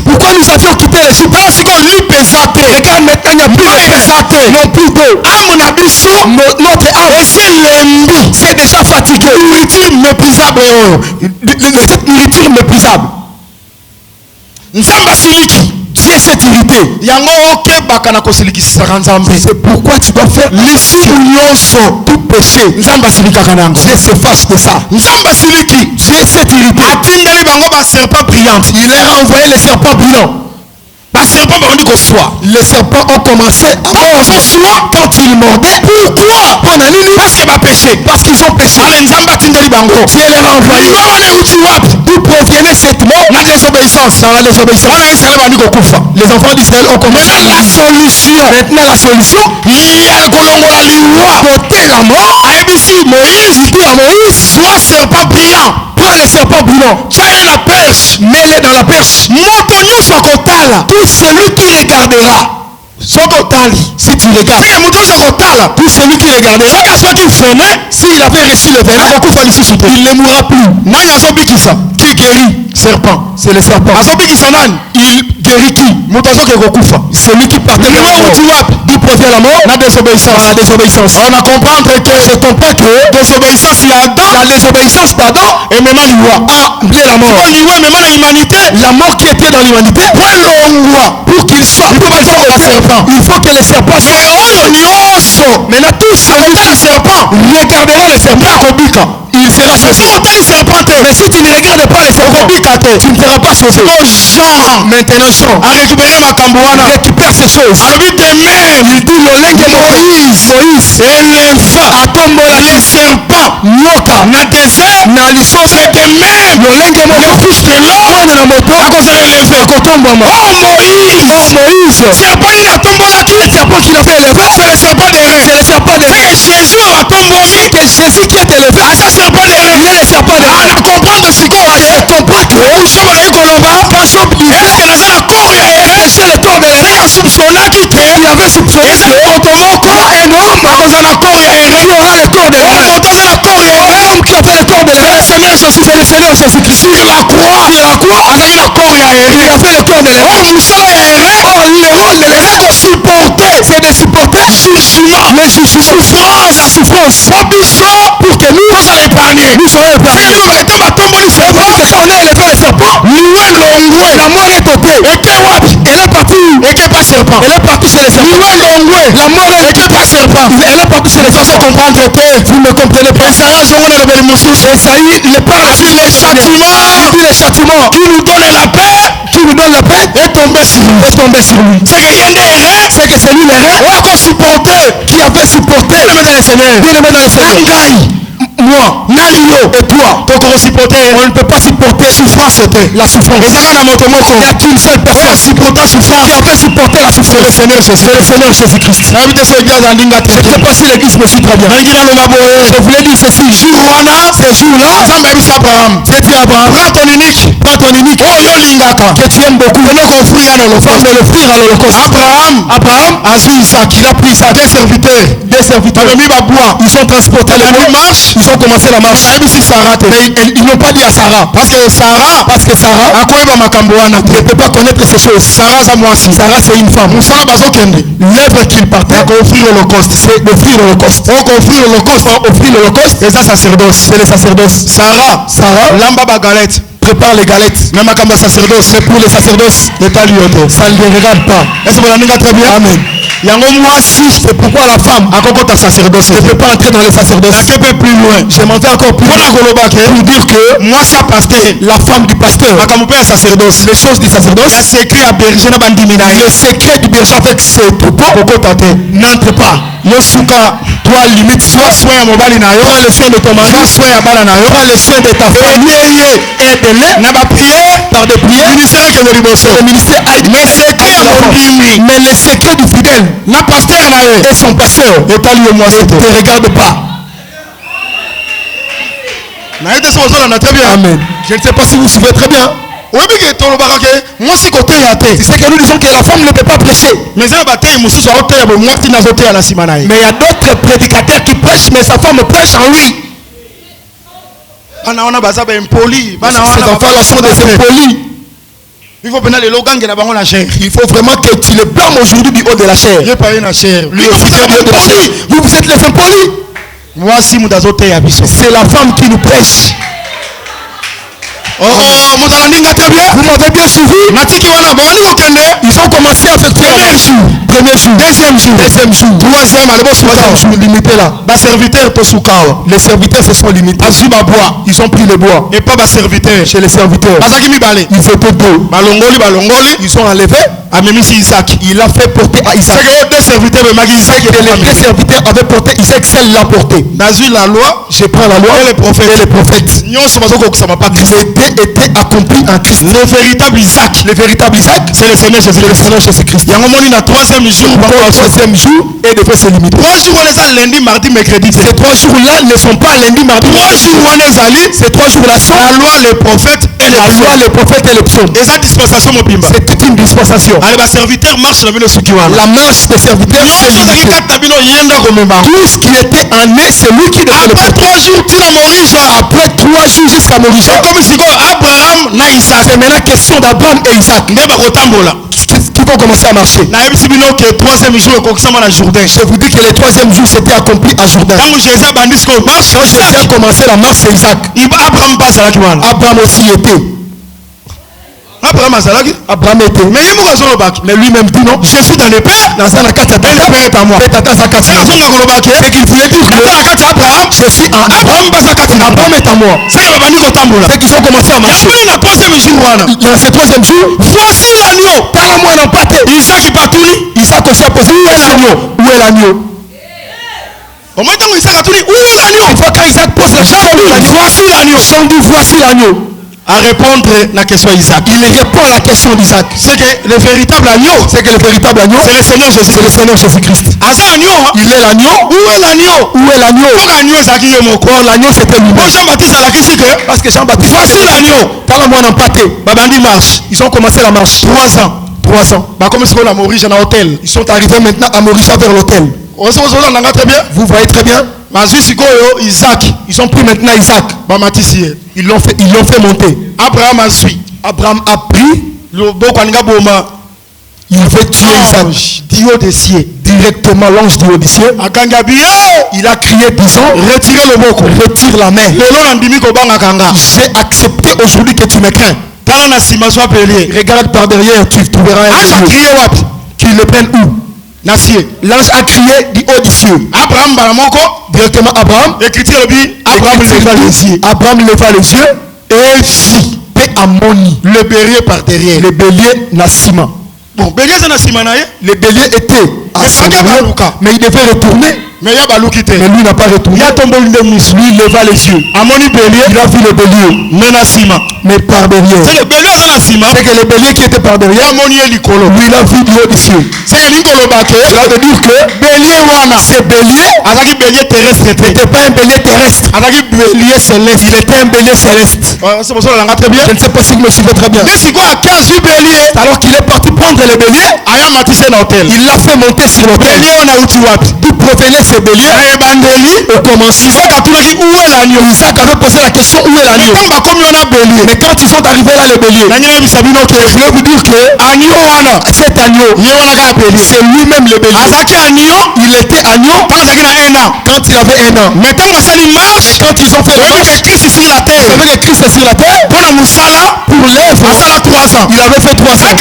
S4: Pourquoi nous avions quitté l'Égypte? Regarde maintenant, il n'y a plus non plus d'eau. Notre âme c'est déjà fatigué. Nourriture méprisable. Dieu s'est irrité. C'est pourquoi tu dois faire tout péché. Dieu s'efface de ça. Dieu s'est irrité. Il a renvoyé les serpents brillants. Les serpents ont commencé à mordre quand ils mordaient. Pourquoi? Parce qu'ils ont péché. Dieu les a renvoyés. D'où provenait cette mort? Dans la désobéissance. Les enfants d'Israël ont commencé. Maintenant la solution. Côté la mort, Moïse dit à Moïse, sois serpent brillant. Prends les serpents brillants. Mets-les dans la perche. Tout celui qui regardera. Si tu regardes, tout celui qui regardera, s'il avait reçu le venin, il ne mourra plus. Qui guérit? Serpent. C'est le serpent. Il guérit qui? Celui qui partait de la mort. D'où provient la mort? La désobéissance. On a compris que je comprends que la désobéissance, pardon, et maintenant la mort. La mort qui était dans l'humanité, pour qu'il soit, il faut que les serpents soient. Maintenant tous ceux qui le serpent regarderont le serpent. Il sera sauvé. Mais si tu ne regardes pas les serpents, tu ne seras pas sauvé. Maintenant Jean récupère ces choses. Il dit Moïse atombola les serpents nyoka na désert na lisusu que même lolenge moko fils de l'homme na moto akozala élevé akotombama. Moïse serpent il atombola qui le serpent qu'il a fait élever, c'est le serpent des reins. C'est le serpent des reins. Jésus atombomi que Jésus qui est élevé, ça serpent des reins. Il est le serpent des reins. On comprendre ce qu'on a fait. Comprends que Jean et Colomba quand Job dit est-ce que dans un corps il est le corps des reins soupçonna qui il avait soupçonné que automoko énorme dans un corps il y aura le corps des reins. Dans un corps il y aura l'homme qui a fait le corps des reins. C'est le Seigneur Jésus-Christ. Sur la croix avec le corps il a fait le corps des reins. Le rôle de l'airain de supporter, c'est de supporter jugement, le jugement, la souffrance, pour que nous soyons épargnés. Nous soyons épargnés. C'est qu'on est élevé le serpent. La mort est ôtée. Elle est partie. Elle est partie chez les serpents. La mort est pas serpent. Elle est partie chez les serpents. Comprendre que vous ne comprenez pas. Esaïe, il parle sur les châtiments. Qui nous donne la paix. Est tombé sur lui. C'est que c'est lui l'airain qui avait supporté. Bien aimé dans le Seigneur. Moi, Nario et joie. On ne peut pas supporter souffrance. La souffrance. Il n'y a qu'une seule personne qui avait supporté la souffrance. C'est le Seigneur Jésus-Christ. Je ne sais pas si l'église me suit très bien. Je voulais dire ceci. Ce jour-là, c'était Abraham. Prends ton unique. Que tu aimes beaucoup. De l'offrir à l'Holocauste. Abraham a su Isaac. Il a pris Isaac. Des serviteurs. Ils ont transporté le marche. Ils ont commencé la marche. Mais ils n'ont pas dit à Sarah. Parce que Sarah ne peut pas connaître ces choses. Sarah c'est une femme. L'œuvre qu'il partait, offrir l'Holocauste. C'est d'offrir l'Holocauste. Offrir l'Holocauste. C'est les sacerdoces. Sarah, Lamba Bagalette. Prépare les galettes. Même à Kamba sacerdoce, c'est pour les sacerdoces. Ça ne les regarde pas. Est-ce que vous l'avez très bien? Amen. C'est pourquoi la femme ne peut pas entrer dans les sacerdoces. Un peu plus loin. Je m'en vais encore plus loin pour dire que moi, ça pasteur, la femme du pasteur, les choses du sacerdoce, le secret du berger avec ses troupeaux, n'entre pas. Toi limite, soit soin à mobile prends le soin de ton mari, soin à bala prends le soin de ta famille, aide-les, n'a pas prié par des prières, ministère que le ministère aide, mais le secret du fidèle, la pasteur et son pasteur, et pas lui et moi, ne te regarde pas. Amen. Je ne sais pas si vous suivez très bien. C'est que nous disons que la femme ne peut pas prêcher. Mais il y a d'autres prédicateurs qui prêchent, mais sa femme prêche en lui. Ces enfants-là sont des impolis. Il faut vraiment que tu les blâmes aujourd'hui du haut de la chair. Lui aussi, vous êtes les impolis. C'est la femme qui nous prêche. Vous m'avez bien suivi. Ils ont commencé à faire premier jour, deuxième jour, troisième jour, limité là. Les serviteurs se sont limités. Ils ont pris le bois. Et pas serviteur. Chez les serviteurs. Ils étaient deux. Ils ont enlevé. Il a fait porter à Isaac. Les serviteurs avaient porté Isaac, celle l'a porté. La loi, je prends la loi et les prophètes. Était accompli en Christ. Le véritable Isaac, c'est le Seigneur Jésus-Christ. Il y a un moment où il a troisième jour et devait se limiter. 3 jours lundi, mardi, mercredi. Ces 3 jours-là ne sont pas lundi, mardi. 3 jours ces 3 jours-là sont la loi, les prophètes et les psaumes. Et sa dispensation, c'est toute une dispensation. Les serviteurs marchent la marche des serviteurs. Tout ce qui était en eux, c'est lui qui devait le porter. Après 3 jours jusqu'à Maurice. Abraham na Isaac. C'est maintenant question d'Abraham et Isaac. Qui vont commencer à marcher. Je vous dis que le 3e jour c'était accompli à Jourdain. Quand Jésus a commencé la marche, c'est Isaac. Abraham aussi était. Abraham était. Mais lui-même dit non. Je suis dans le Père. Dans un akata. Le Père est à moi. C'est qu'il voulait dire que Abraham, je suis en Abraham. Abraham est à moi. C'est qu'ils ont commencé à marcher. Dans ce 3e jour, voici l'agneau. Parle-moi l'empaté. Isaac aussi a posé. Où est l'agneau? Au moment où Isaac a tout dit, où est l'agneau? Il faut qu'Isaac pose la question. Voici l'agneau. Voici l'agneau. À répondre à la question d'Isaac. Il répond à la question d'Isaac. C'est que le véritable agneau, c'est le Seigneur Jésus. C'est le Seigneur Jésus-Christ. Il est l'agneau. Où est l'agneau? L'agneau c'était lui. Parce que Jean-Baptiste. Voici l'agneau. Ils ont commencé la marche. 3 ans. Ils sont arrivés maintenant à Maurice vers l'hôtel. Vous voyez très bien. Isaac. Ils ont pris maintenant Isaac. Ils l'ont fait monter. Abraham a pris. Il veut tuer Isaac. Directement l'ange du haut des cieux. Il a crié disant, retire la main. J'ai accepté aujourd'hui que tu me crains. Regarde par derrière, tu trouveras un ange. Qu'il le prenne où? L'ange a crié du haut des cieux. Directement Abraham leva les yeux et vit Amoni. Le bélier par derrière. Le bélier Nassima. Le bélier était à son mais il devait retourner.
S1: Mais il y a baluki te.
S4: Mais lui n'a pas retourné. Lui leva les yeux.
S1: Amoni bélier.
S4: Il a vu le bélier.
S1: Menasima.
S4: Mais par derrière.
S1: C'est le bélier Menasima.
S4: C'est que le bélier qui était par derrière.
S1: Amoni elikolo.
S4: Lui il a vu du haut des cieux.
S1: C'est que l'ingolo bake.
S4: Cela veut dire que
S1: Bélier wana.
S4: ce bélier.
S1: Azaki bélier terrestre.
S4: N'était pas un bélier terrestre.
S1: Azaki bélier céleste.
S4: Il était un bélier céleste.
S1: C'est pour ça qu'on l'a très bien.
S4: Je ne sais pas si vous me suivez très bien.
S1: Mais c'est quoi à 15 bélier?
S4: Alors qu'il est parti prendre le bélier.
S1: Aya matissé dans l'hôtel.
S4: Il l'a fait monter sur l'hôtel.
S1: Bélier on a où tu vas?
S4: D'où provenait ce bélier? Au commencement.
S1: Isaac a tout dit où est l'agneau?
S4: Isaac avait posé la question où est l'agneau? Mais quand ils sont arrivés là le bélier, je voulais vous dire que cet agneau, c'est lui-même le bélier. Il était agneau quand il avait 1 an.
S1: Mais quand
S4: ils ont fait la marche,
S1: Christ sur la terre,
S4: c'est vrai que Christ est sur la terre.
S1: pour
S4: l'œuvre,
S1: 3 ans.
S4: il avait fait 3 ans.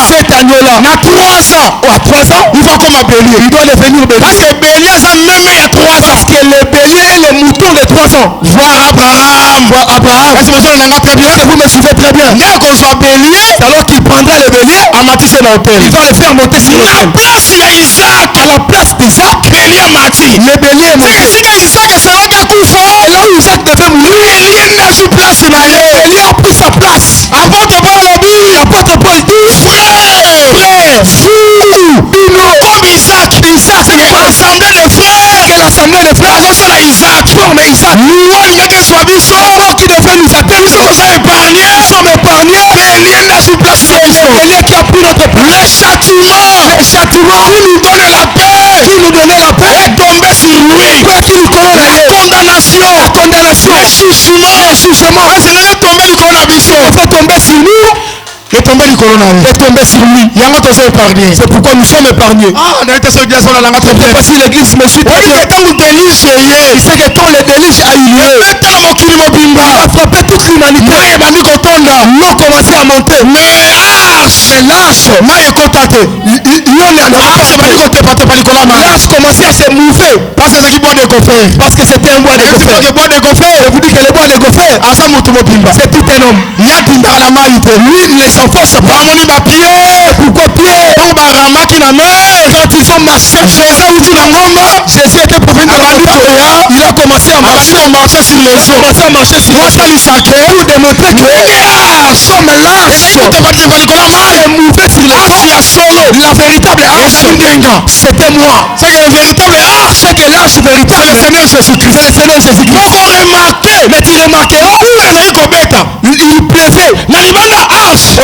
S4: Cet agneau-là,
S1: à 3 ans,
S4: à 3 ans,
S1: il va comme un bélier.
S4: il doit devenir bélier.
S1: Parce que bélier, ça même il y a 3 ans.
S4: Parce que le bélier est le mouton de 3 ans.
S1: Voir Abraham. Est-ce que
S4: vous me suivez très bien?
S1: Dès qu'on soit bélier,
S4: C'est alors qu'il prendra le bélier,
S1: à matisser l'hôtel.
S4: il va le faire monter sur
S1: La
S4: l'autel.
S1: place, il y a Isaac.
S4: À la place d'Isaac,
S1: Bélier mati.
S4: le bélier est monté.
S1: C'est que Isaac a servi de coup fort.
S4: Et là où Isaac devait mourir,
S1: Bélier n'a sur place.
S4: le bélier a pris sa place.
S1: Apôtre Paul a dit,
S4: L'apôtre Paul dit,
S1: frère,
S4: vous,
S1: comme Isaac, c'est que l'assemblée des frères,
S4: que l'assemblée des frères
S1: c'est Isaac,
S4: forme Isaac.
S1: nous, il y a que soit biso,
S4: Qui devrait nous appeler,
S1: nous sommes épargnés,
S4: nous sommes épargnés.
S1: Bélier n'a sur place.
S4: C'est le bélier qui a pris notre place.
S1: Le châtiment,
S4: Le châtiment
S1: qui nous donne la paix,
S4: qui nous donnait la paix,
S1: est tombé sur lui.
S4: peut qu'il nous connaît
S1: La condamnation,
S4: la condamnation,
S1: le jugement, c'est là tombé du coronavirus.
S4: fait tomber sur nous,
S1: est tombé du coronavirus.
S4: est tombé sur lui.
S1: Yango tous épargnés.
S4: C'est pourquoi nous sommes épargnés.
S1: Ah, on a été sur la langue très bien.
S4: Voici l'église me suit.
S1: Oui, mais tant que délige,
S4: Il sait que quand le déluge a eu lieu,
S1: tant mon kili
S4: il
S1: mobimba.
S4: a frappé toute l'humanité.
S1: Maïe bandi kotonda.
S4: L'eau commençait à monter.
S1: Mais
S4: l'arche,
S1: maïe kotate. Arche bandi kotepa tepa likola maïe.
S4: l'arche commençait à se mouver.
S1: Parce que c'est qui boit de gopher.
S4: Parce que c'était un bois de
S1: C'est
S4: gopher.
S1: qui boit de gopher.
S4: Je vous dis que le bois de gopher,
S1: Asa moto mobimba.
S4: c'est tout un homme.
S1: Yatinda la maïe.
S4: Lui, il ne s'enfonce pas.
S1: Bamoni ba pied.
S4: Pourquoi Pierre,
S1: Donc ba ramaki na mer.
S4: quand ils ont marché,
S1: Jésus outi na ngomba.
S4: Jésus était provenu de la montagne. Il a commencé à marcher.
S1: Abandi ko marcher sur les eaux.
S4: Commencé à marcher sur
S1: Moi ça lui sacré.
S4: pour démontrer que comme l'arche
S1: Tepa tepa likola maïe.
S4: est mouvée sur les eaux.
S1: Ya solo.
S4: La véritable arche, c'était moi.
S1: C'est que le véritable arche.
S4: C'est que l'arche véritable,
S1: Le Seigneur Jésus-Christ.
S4: c'est le Seigneur Jésus-Christ.
S1: Moko remarqué.
S4: Mais tu remarqueras,
S1: Ezali kobeta.
S4: il pleuvait
S1: Na libanda arche.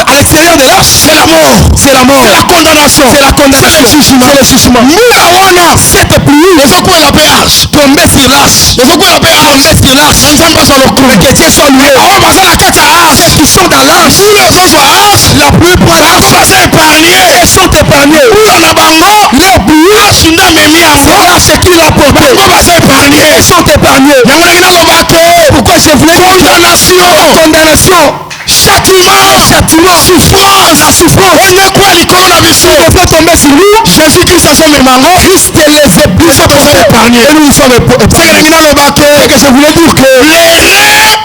S4: à l'extérieur de l'arche.
S1: C'est la mort.
S4: C'est la mort.
S1: C'est la condamnation.
S4: C'est la condamnation.
S1: C'est le jugement.
S4: C'est le jugement.
S1: Mula wana.
S4: Cette pluie
S1: Ezoko la paix arche.
S4: tombait sur l'arche.
S1: Ezoko la paix arche.
S4: Tombait sur l'arche.
S1: Nzamba sur le cou.
S4: Que Dieu soit loué.
S1: Oh basa la kata arche.
S4: Ils sont dans l'arche.
S1: Tous les autres sont arche.
S4: La pluie prend l'arche.
S1: Basa épargné.
S4: Ils sont épargnés.
S1: Mula na bango.
S4: Leur pluie,
S1: Arche nda memi yango.
S4: c'est l'arche qui l'a porté.
S1: Bango basa épargné.
S4: Ils sont épargnés.
S1: Yango na kina lobake.
S4: Pourquoi je voulais dire
S1: Condamnation.
S4: condamnation,
S1: Châtiment. Souffrance.
S4: la souffrance
S1: Onye kwa likolo na biso.
S4: devait tomber sur nous.
S1: Jésus-Christ a son mémango.
S4: Christ les éblis
S1: Nous sommes épargnés.
S4: et nous sommes épargnés. Et que je voulais dire que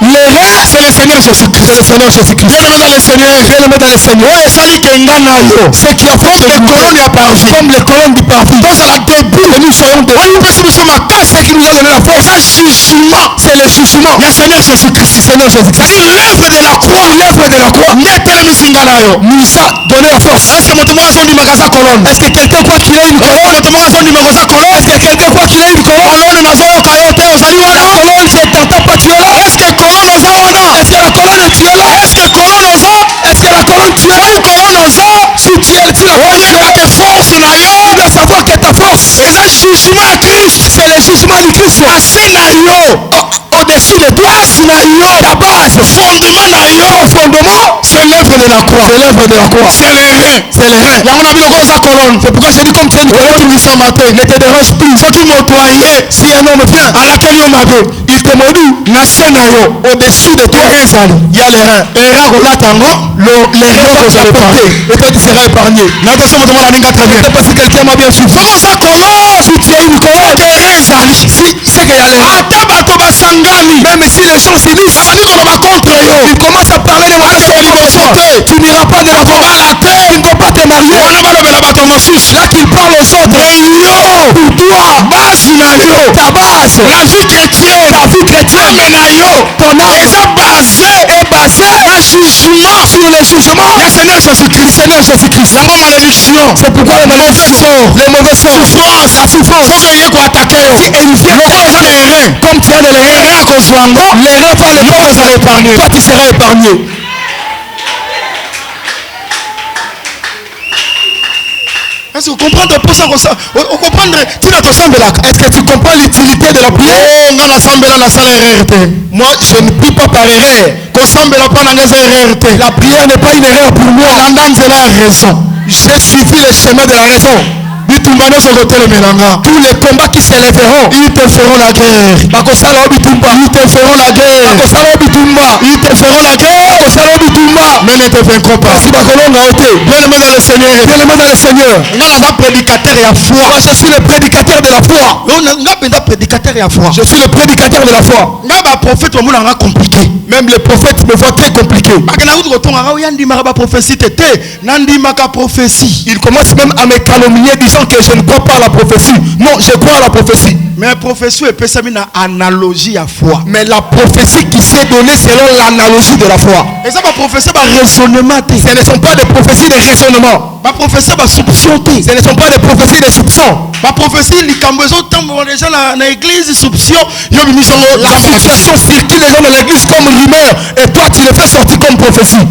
S4: les reins,
S1: C'est le Seigneur Jésus-Christ.
S4: c'est le Seigneur Jésus-Christ.
S1: Bien-aimé dans le Seigneur.
S4: Bien-aimé dans le Seigneur,
S1: Oyo esali kenga na yo.
S4: ce qui a fait
S1: Les colonnes ya parvis.
S4: comme les colonnes du parvis,
S1: Tozala debout.
S4: que nous soyons
S1: Oyo
S4: debout.
S1: mpesi biso makasi.
S4: Ce qui nous a donné la force,
S1: Eza jugement.
S4: c'est le jugement
S1: Ya Seigneur
S4: du
S1: Jésus-Christ.
S4: Seigneur Jésus-Christ.
S1: C'est-à-dire l'œuvre de la croix.
S4: L'œuvre de la croix
S1: Nde etelemisi nga na yo.
S4: nous a donné la force.
S1: Est-ce que moto moko azondimaka za colonne?
S4: Est-ce que quelqu'un croit qu'il a une colonne?
S1: Moto moko azondimaka za colonne?
S4: Est-ce que quelqu'un croit qu'il a une colonne?
S1: Colonne nazoyoka yo te ozali wana?
S4: Colonne, je t'entends pas, tu es là.
S1: Est-ce que colonne oza wana?
S4: Est-ce que la colonne, tu es là?
S1: Est-ce que colonne oza?
S4: Est-ce que la colonne, tu es là?
S1: Colonne oza?
S4: Si tu es si la colonne, tu es là,
S1: Oyeba ke force na yo.
S4: tu dois savoir que ta force,
S1: Eza jugement ya Christ.
S4: c'est le jugement du Christ.
S1: Ase na yo.
S4: Au-dessus de toi,
S1: Base na yo.
S4: ta base,
S1: Fondement na yo.
S4: fondement,
S1: C'est l'œuvre de la croix.
S4: c'est l'œuvre de la croix.
S1: C'est les reins.
S4: C'est les reins.
S1: Yango na biloko oza colonne.
S4: C'est pourquoi je dis comme tu es une colonne,
S1: Oyotimisama te.
S4: ne te dérange plus.
S1: Soki moto aye.
S4: Si un homme vient,
S1: Alakeli yo mabe.
S4: il te maudit,
S1: Na se na yo.
S4: au-dessus de toi, il y a les reins.
S1: Era kolata yango.
S4: Les reins vont s'apporter. Et toi, tu seras épargné.
S1: Nayebi so moto moko alinga très
S4: Je ne
S1: bien.
S4: sais pas si quelqu'un m'a bien suivi.
S1: Soki oza colonne.
S4: Si tu es une colonne,
S1: Rein ezali.
S4: si c'est qu'il y a les reins,
S1: Ata bato basangani.
S4: même si les gens s'unissent,
S1: Bazali koloba contre yo.
S4: ils commencent à parler de
S1: Ata
S4: moi.
S1: liboso te.
S4: Tu n'iras pas de la croix.
S1: Kobala te.
S4: Tu ne dois pas te marier.
S1: Wana balobela bato mosusu.
S4: Là qu'il parle aux autres.
S1: Mais yo.
S4: Pour toi, ta base,
S1: la vie chrétienne,
S4: ta vie chrétienne, ton âme
S1: est
S4: basée
S1: un jugement
S4: sur le jugement
S1: du Seigneur Jésus-Christ.
S4: Seigneur Jésus-Christ. C'est pourquoi les mauvais sorts,
S1: souffrance,
S4: la souffrance,
S1: faut qu'il y ait quoi attaquer.
S4: si elle vient comme tu as de l'erreur, les reins par les portes sont épargnés. Toi tu seras épargné.
S1: Est-ce que vous comprenez pour ça? Vous comprenez?
S4: Est-ce que tu comprends l'utilité de la prière? Moi, je ne prie pas par erreur. La prière n'est pas une erreur pour moi. J'ai suivi le chemin de la raison. Tous les combats qui s'élèveront, ils te feront la guerre. Ils te feront la guerre. Ils te feront la guerre. Mais ne te vaincront pas. Bien-aimé dans le Seigneur. Moi, je suis le prédicateur de la foi. Je suis le prédicateur de la foi. Même les prophètes me voient très compliqué. Ils commencent même à me calomnier disant que je ne crois pas à la prophétie. Non, je crois à la prophétie.
S1: Mais la prophétie est une analogie à foi.
S4: Mais la prophétie qui s'est donnée selon l'analogie de la foi.
S1: Et ça, ma prophétie, raisonnement.
S4: Ce ne sont pas des prophéties de raisonnement.
S1: Ma prophétie, soupçon.
S4: Ce ne sont pas des prophéties de soupçon.
S1: Ma prophétie, les gens dans l'église, soupçon.
S4: La situation circule les gens dans l'église comme rumeur. Et toi, tu le fais sortir comme prophétie.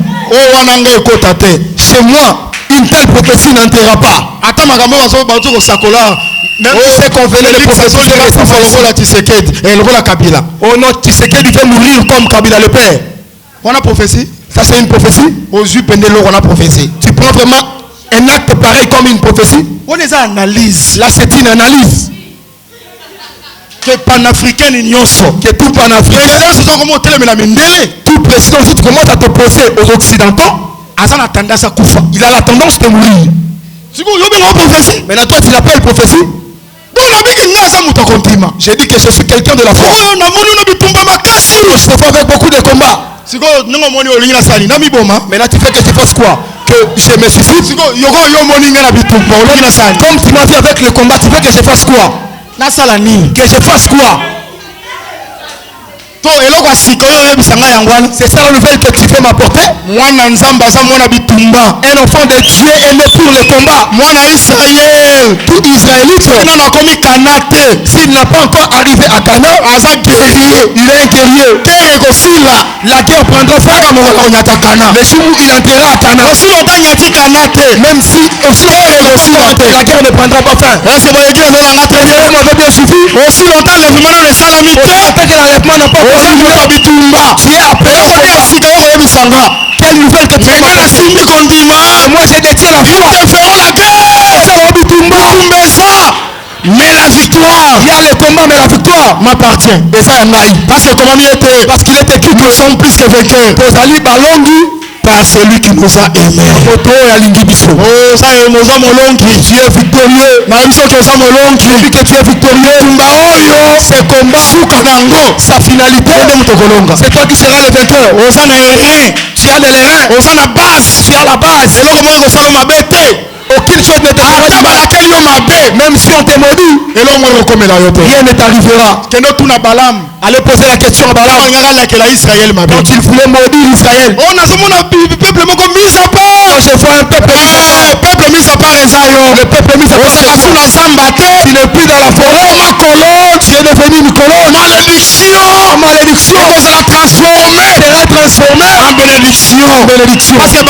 S4: Chez moi, une telle prophétie n'entrera pas. Même si c'est qu'on venait de prophétiser oh non, Tshisekedi veut mourir comme Kabila le père.
S1: On a prophétie.
S4: Ça c'est une prophétie.
S1: Aux yeux pendant on a prophétie.
S4: Tu prends vraiment un acte pareil comme une prophétie.
S1: On les analyse.
S4: Là c'est une analyse.
S1: Que panafricaine ignoso.
S4: Que tout panafricain. Tout président, si tu commences à t'opposer aux occidentaux, il a la tendance de mourir. Maintenant toi tu l'appelles prophétie. J'ai dit que je suis quelqu'un de la foi. Je fais avec beaucoup de combats. Maintenant tu fais que tu fasses quoi? Que je me suicide. Comme tu m'as vu avec le combat, tu veux que je fasse quoi? Que je fasse quoi? C'est ça la nouvelle que tu veux m'apporter. Un enfant de Dieu est né pour le combat. Tout Israélite, s'il n'a pas encore arrivé à Cana, il est un guerrier. La guerre prendra fin. Le jour où il entrera à Cana, même si aussi la guerre ne prendra pas fin. Vous m'avez bien suivi.
S1: Aussi longtemps
S4: Tant que l'enlèvement n'a pas
S1: tu
S4: es appelé au combat. Quelle nouvelle que tu as? Moi je détiens la foi.
S1: Mais la victoire,
S4: il y a le combat, mais la victoire m'appartient. Et ça est naïf. Parce qu'il est écrit que nous sommes plus que vainqueurs. Par celui qui nous a aimés. Oh, ça est tu es victorieux. Depuis que tu es victorieux, ce combat, sa finalité, c'est toi qui seras le vainqueur. Tu as de l'airain. Tu as la base. Aucune chose ne t'arrivera. Même si on te maudit, rien ne t'arrivera. Allez poser la question à Balaam. Quand il voulait maudire Israël, je vois un peuple mis à part. Le peuple mis à part. Tu n'es plus dans la forêt. Tu es devenu une colonne. Malédiction sera transformée en bénédiction. Parce que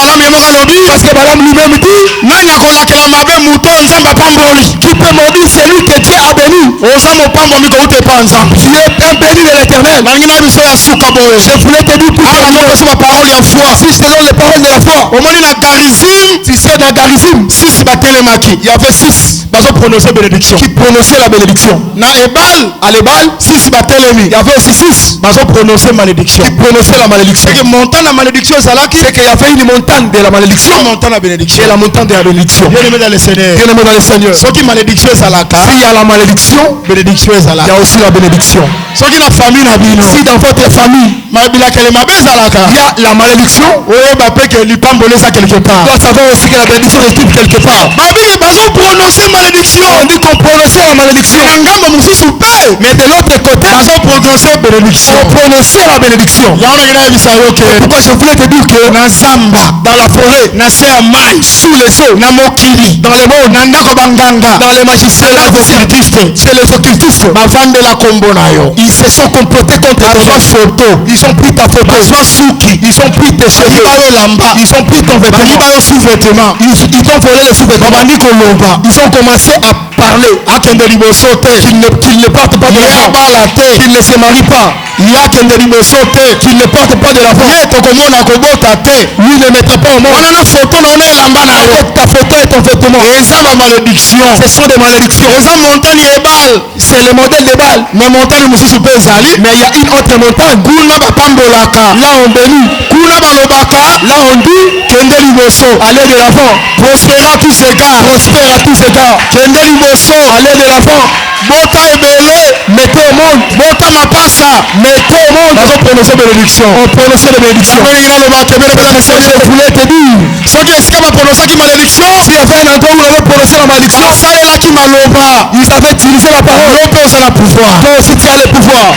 S4: Balaam lui-même dit, qui peut maudire celui que Dieu a béni? Tu es un béni de l'Éternel. Je voulais te dire pour si je te donne les paroles de la foi. Tu sais dans Garizim, il y avait 6 qui prononçaient la bénédiction. À l'Ébal, il y avait aussi 6 qui prononçaient la malédiction. C'est qu'il y avait une montagne de la malédiction et la montagne de la bénédiction. Bien-aimé dans le Seigneur. S'il y a la malédiction, il y a aussi la bénédiction. Si dans votre famille, il y a la malédiction, il doit savoir aussi que la bénédiction se trouve quelque part. On dit qu'on prononçait la la malédiction. Mais de l'autre côté, on prononçait la bénédiction. Pourquoi je voulais te dire que dans la forêt, sous les eaux, dans les mondes, dans les magiciens, chez les occultistes, ils se sont complotés contre ta photo. Ils ont pris ta photo. Ils ont pris tes cheveux. Ils ont pris ton vêtement. Ils t'ont volé les sous-vêtements. Ils ont commencé à parler qu'il ne porte pas de l'enfant, qu'il ne se marie pas, qu'il ne porte pas de l'enfant. Lui ne mettra pas au monde. Ta photo et ton vêtement. Ce sont des malédictions. C'est le modèle de Baal. Mais il y a une autre montagne. Là on bénit. Là on dit allez de l'avant. Prospère à tous égards. Allez de l'avant. Mettez au monde. Mettez au monde. On prononce les bénédictions. Je voulais te dire. S'il y avait un endroit où on avait prononcé la malédiction, ils avaient utilisé la parole. Toi aussi tu as le pouvoir.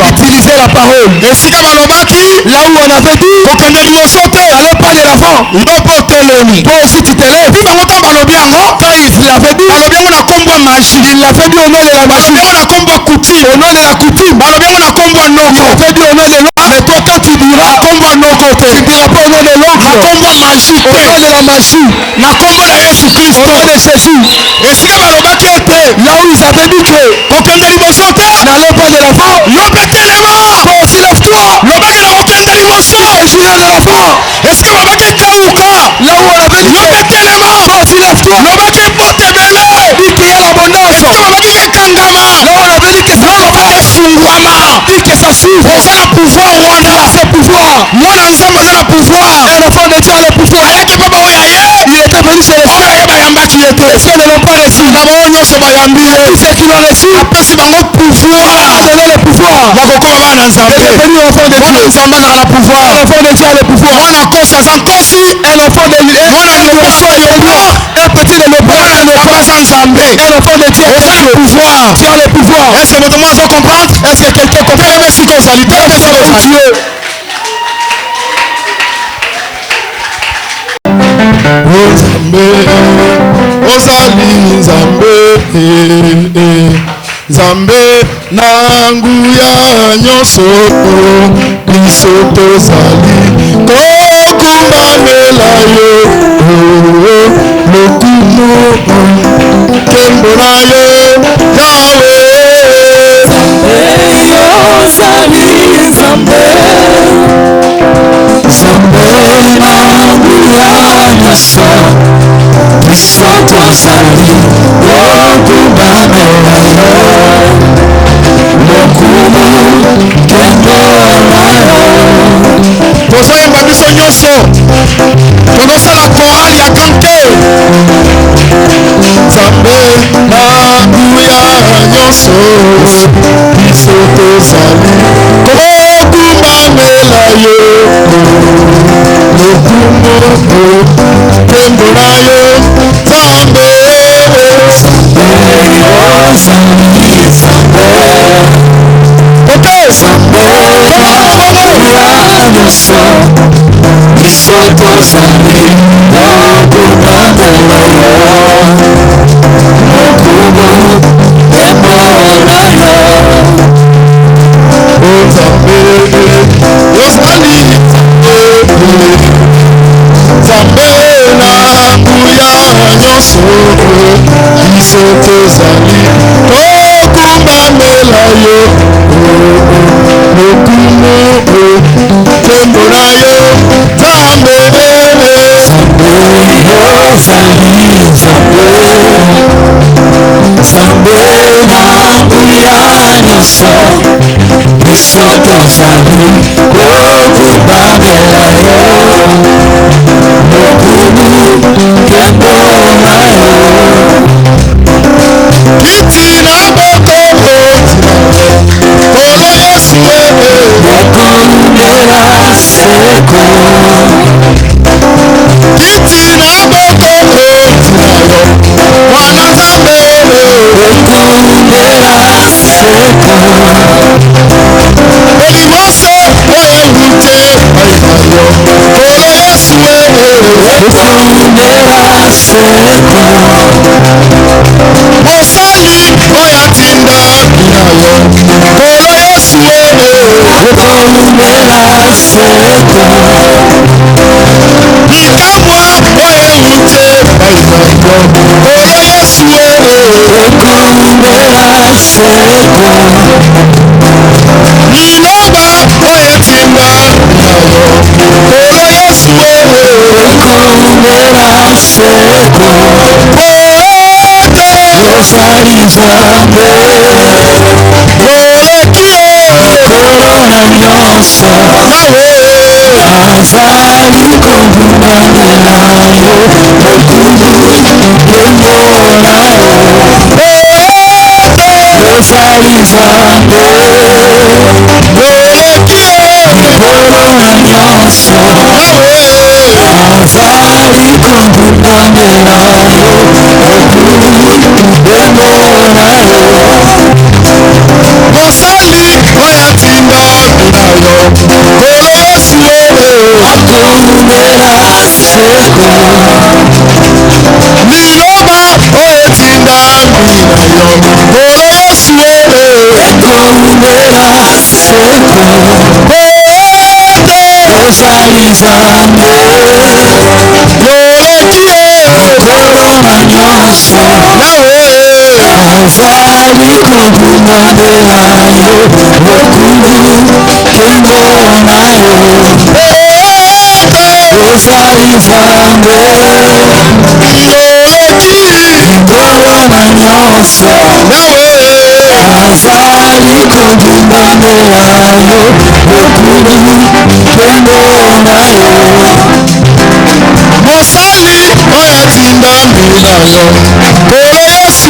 S4: Utiliser la parole. Là où on avait dit allez pas de l'avant. Toi aussi tu te lèves. Quand il l'avait dit, il l'avait dit au nom de la machine. Au nom de la coutume. Il l'avait dit au nom de l'oncle. Mais toi quand tu diras, tu ne diras pas au nom de l'oncle. Au nom de la machine. Au nom de Jésus. Là où ils avaient dit que n'allez pas de l'avant. Toi aussi lève-toi. Et je viens de l'avant. Là où on avait dit que toi aussi lève-toi. Dis qu'il y a l'abondance. Là où on avait dit que ça dit que ça s'ouvre. C'est pouvoir. Et l'enfant de Dieu a le pouvoir. Il était venu chez les cieux. Les cieux ne l'ont pas reçu. Et ceux qui l'ont reçu, a donné le pouvoir. Il est devenu enfant de Dieu. L'enfant de Dieu a le pouvoir. Un enfant de Dieu. Un petit de l'opéra. Un enfant de Dieu. Tu as le pouvoir. Est-ce que quelqu'un comprend? Dieu.
S2: Nzambe na nguya nyonso biso tozali kokumbamela yo lokumu nkembo na yo Yawe Nzambe na nguya nyonso biso tozali kokumbamela tozoyemba biso nyonso tozosala chorale ya kante Nzambe na nguya nyonso biso tozali kokumbamela yo lokumu nkembo na yo Nzambe Mosali oya tinda nayo Kolo Yesu Ikamwa oye ute Kolo Yesu Liloba oye tinda nayo Kolo Yesu Mosali oya tinda nayo Kolo Yesu Liloba oye tinda nayo Kolo Yesu Mosali oya tinda nayo Kolo Yesu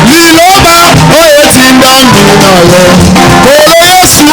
S2: Liloba oye tinda nayo Kolo Yesu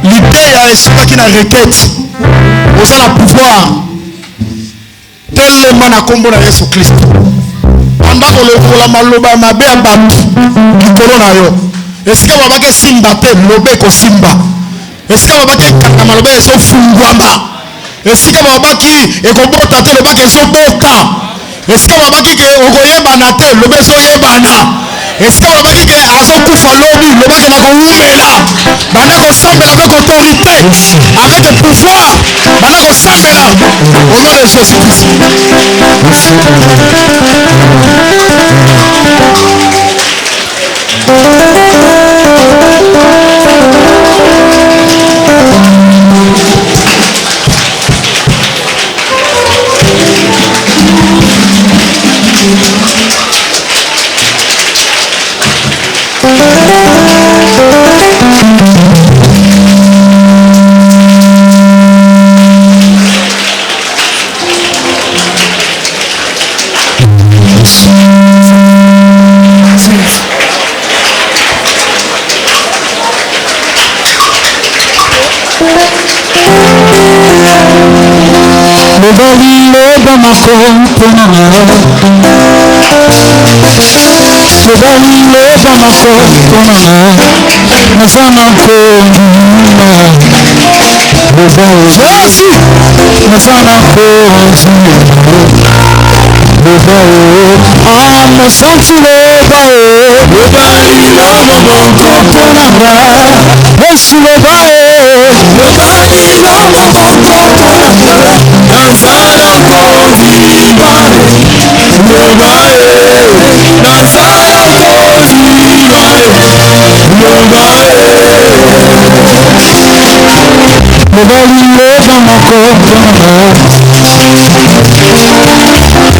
S2: l'idée ya esukaki na requête oza na pouvoir telema na kombo na Yesu Kristo anda kolokola maloba mabe ya bato likolo na yo esika babaki simba te lobe ekosimba esika babaki ekanga maloba ezofungwama esika babaki ekobota te lobaki ezobota esika babaki ke okoyebana te loba ezoyebana esika babaki ke azokufa lobi lobaki na kowumela banda kosambela avec autorité avec pouvoir banda kosambela au nom de Jésus Christ.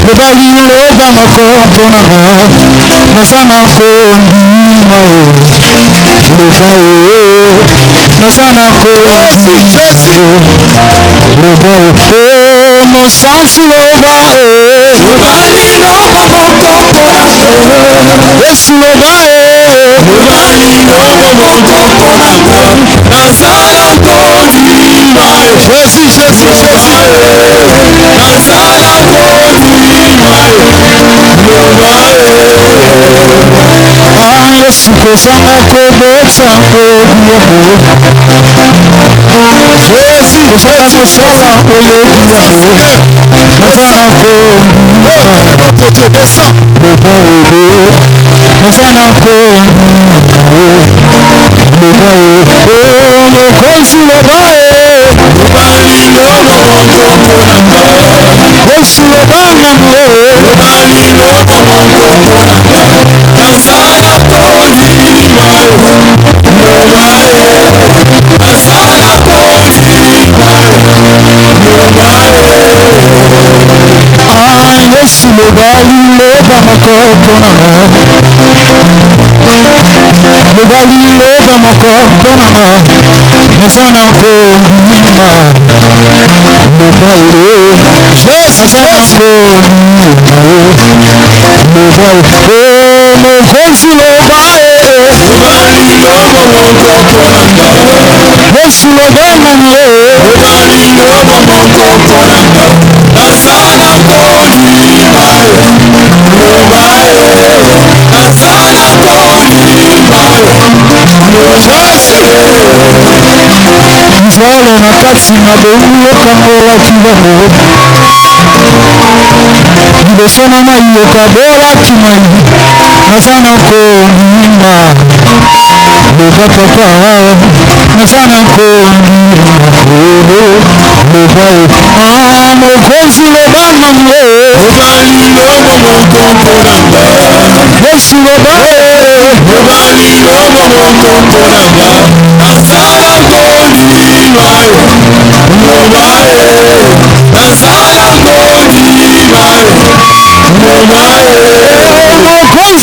S2: Mobali
S4: loba makompo na nasana kondima loba nasana kondima loba mosansi loba Yesu loba Yesu kozanga kobota Yesu kozanga kosala oyebiyango nazana nazana mokonzi lobae Yesu lobanga Yesu lobali loba makopo na lobali loba makopo na nasana kondima lobali nasana kondima lobali mokonzi lobae Yesu lobanga nzalo na kati na boulokangola kibamo liboso na ngai yokabolaki ngai naza na kondima loba papa naza na kondima loba mokonzi lobanga Yesu loba mokonzi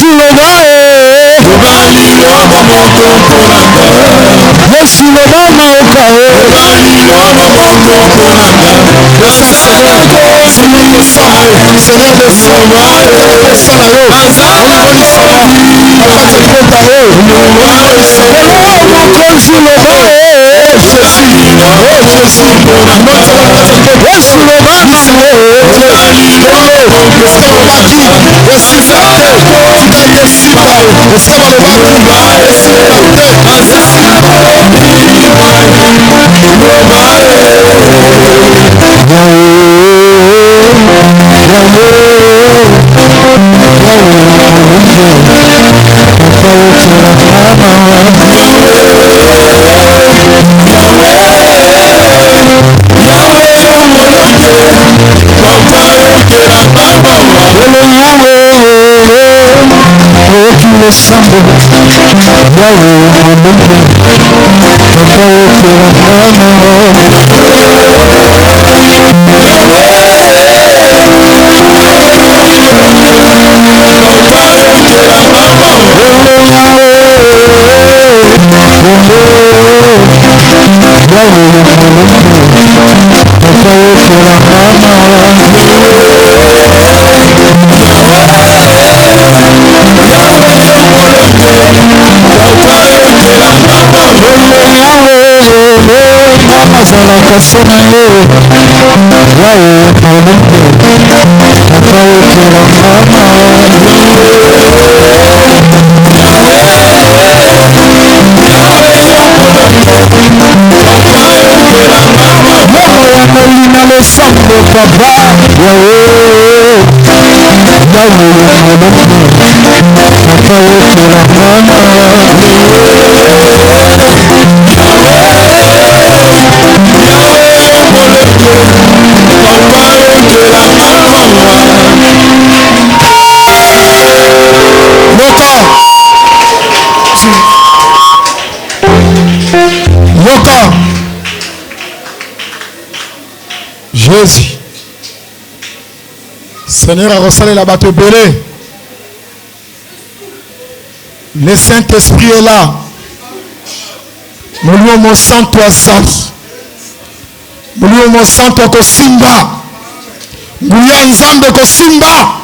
S4: loba Yesu loba maoka
S2: Seigneur a ressalé la bateau belé. Le Saint-Esprit est là. Nous mon santo azali. Nous mon santo kosimba. Nguya nzambe kosimba.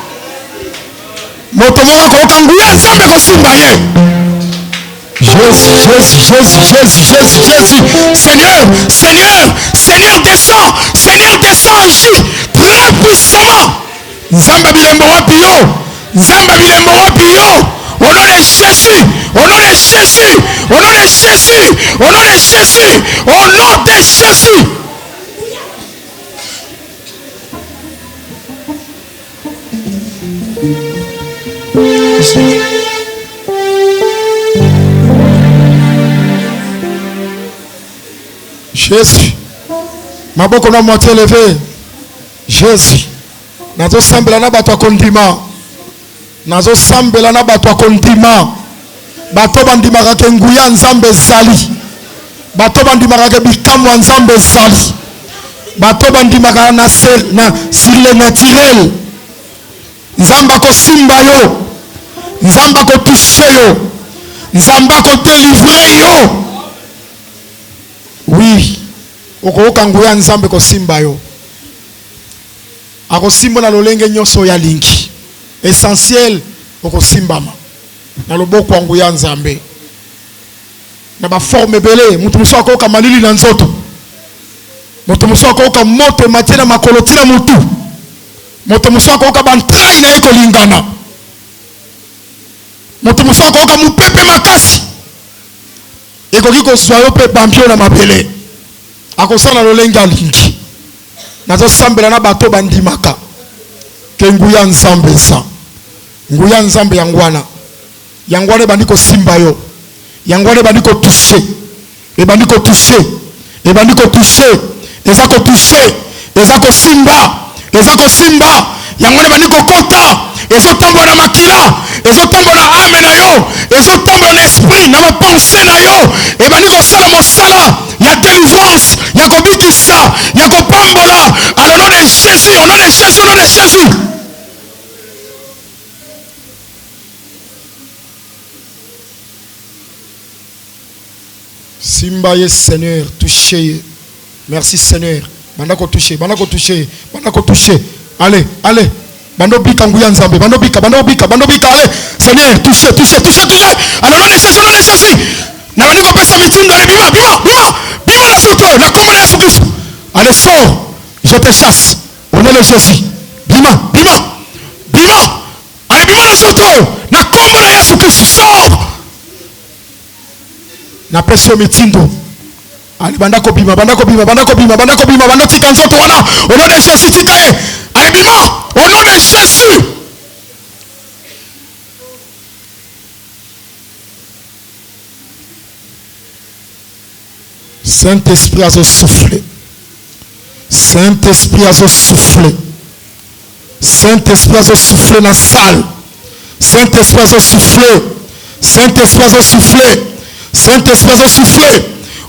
S2: Moto moko koka nguya nzambe kosimba ye. Jésus, Jésus, Jésus, Jésus, Jésus, Jésus. Seigneur, Seigneur, Seigneur descend. Seigneur descend, agit très puissamment. Nzamba bilembo wapi yo. Nzamba bilembo wapi yo. Au nom de Jésus, au nom de Jésus, au nom de Jésus, au nom de Jésus, au nom de Jésus. Jésus, ma boko na moitié levée. Jésus, nazo sambela na bato kondima. Nazo sambela na bato kondima. Bato bandimaka ke nguya nzambe zali. Bato bandimaka ke bikamwa nzambe zali. Bato bandimaka na sur le naturel. Nzamba ko simba yo. Nzamba ko toucher yo. Nzamba ko délivrer yo. Oui. Okoka nguya nzambe ko simba yo. Ako simba na lolenge nyoso ya linki. Essentiel oko simbama. Na loboko nguya nzambe. Na ba forme belé, mutu muso akoka malili na nzoto. Mutu muso akoka moto matena makoloti na mutu. Mutu muso akoka bantrai na eko lingana. Mutu muso akoka mupepe makasi. Eko kiko soyo pe bambio na mabele. Akosana lolenga linki. Nazo sambela na bato bandimaka. Ke nguya nzambe sa. Nguya nzambe yangwana. Yangwane bandiko simba yo. Yangwane bandiko toucher. E bandiko toucher. E bandiko toucher. Ezako toucher. Ezako simba. Ezako simba. Yangwane bandiko kota. Ezo tambo na makila. Ezo tambo na ame na yo. Ezo tambo na esprit. Na ma pensée na yo. E bandiko sala mosala. Ya délivrance. Ya kobikisa. Ya kopambola. À l'honneur de Jésus. Au nom de Jésus. Au nom de Jésus. Simba ye Seigneur, touchez. Merci Seigneur. Bandako toucher, bandako toucher, bandako toucher. Allez, allez. Bando bika nguya nzambe, bando bika, allez. Seigneur, touchez, touchez, touchez, touchez. Alors on est Jésus, on est Jésus. Na bandiko pesa mitindo ya bima, bima, bima. Bima na soto, na kombo na Yesu Christ. Allez, sors. Je te chasse. On est le Jésus. Bima, bima. Bima. Allez, bima na soto. Na kombo na Yesu Christ. Sors. Na peso mitindo. Allez, bandako bima, bandako bima, bandako bima, bandako bima, bandako tika nzoto wana. Au nom de Jésus, tika ye. Allez, bima. Au nom de Jésus. Saint-Esprit a soufflé. Saint-Esprit a soufflé. Saint-Esprit a soufflé dans la salle. Saint-Esprit a soufflé. Saint-Esprit a soufflé. Saint-Esprit a soufflé.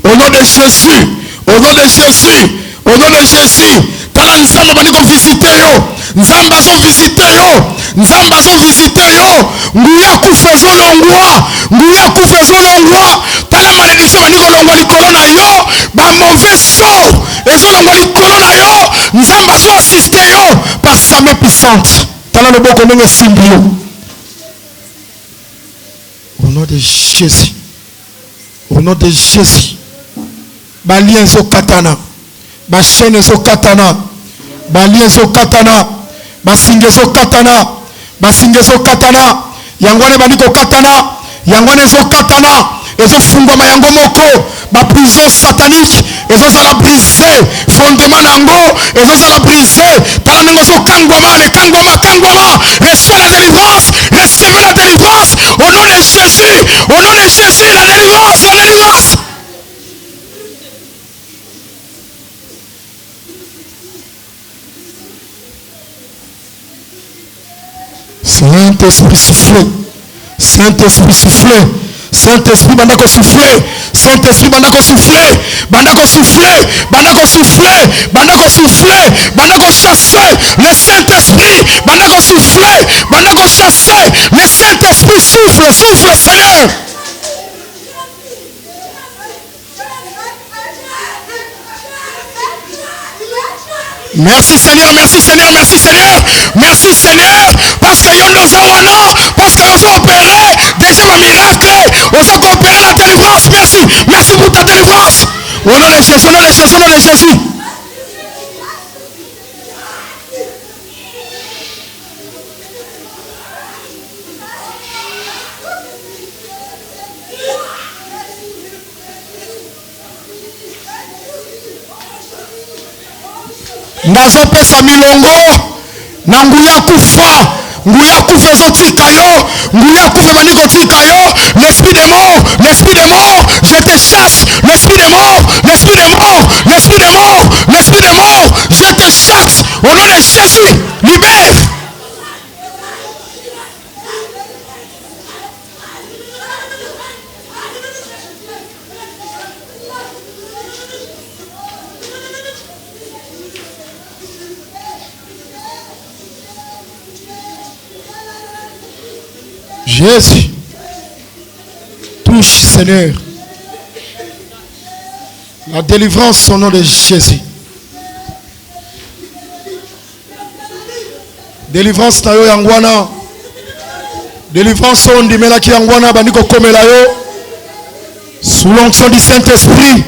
S2: Au nom de Jésus. Au nom de Jésus. Au nom de Jésus. Tala nzamba bandiko visiter yo. Nzamba zo visiter yo. Nzamba zo visiter yo. Nguya kufezo longwa. Nguya kufezo longwa. Tala malédiction bandiko longwa likolo na yo. Ba mauvais sort. Ezo longwa likolo na yo. Nzamba zo assister yo par sa main puissante. Tala loboko ndenge simbi yo. Au nom de Jésus. Au nom de Jésus. Balien so katana. Ba chaîne so katana. Balien so katana. Basinge so katana. Basinge so katana. Yangwane bandiko katana. Yangwane so katana. Ezo fungama yango moko. Ba prison satanique. Ezo sala brisé. Fondement nango. Ezo sala brisé. Tala nango so kangwama. Le kangwama, kangwama. Reçois la délivrance. Recevez la délivrance. Au nom de Jésus. Au nom de Jésus. La délivrance. La délivrance. Saint-Esprit soufflé. Saint-Esprit soufflé.
S4: Saint-Esprit, bandako souffler. Saint-Esprit, bandako souffler. Bandako souffler. Bandako souffler. Bandako souffler. Bandako chasser le Saint-Esprit. Bandako souffler. Bandako chasser le Saint-Esprit. Souffle, souffle, Seigneur. Merci Seigneur, merci Seigneur, merci Seigneur, merci Seigneur, parce que Yondo Zawana, parce que nous avons opéré déjà le miracle, nous avons opéré la délivrance, merci, merci pour ta délivrance. Au nom de Jésus, au nom de Jésus, au nom de Jésus. Nazopesa milongo na nguya kufa, nguya kufa ezotika yo, nguya kufa bandiko tika yo. L'esprit des morts, l'esprit des morts, je te chasse. L'esprit des morts, l'esprit des morts, l'esprit des morts, l'esprit des morts, je te chasse. Au nom de Jésus, libère. Jésus, touche Seigneur la délivrance au nom de Jésus. Délivrance na yo yangwana, délivrance on dimela ki yangwana bandiko komela yo sous l'onction du Saint-Esprit.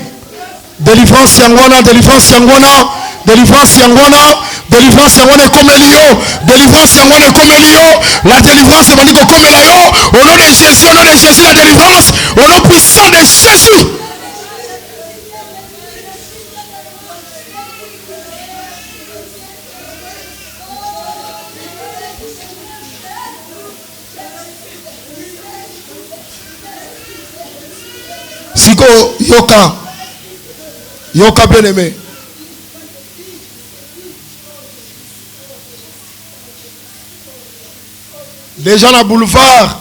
S4: Délivrance yangwana, délivrance yangwana, délivrance yangwana. Délivrance yangwana komelio, délivrance yangwana komelio, la délivrance est bandiko komela yo au nom de Jésus, au nom de Jésus, la délivrance au nom puissant de Jésus. Siko yoka, yoka bien aimé. Déjà dans le boulevard,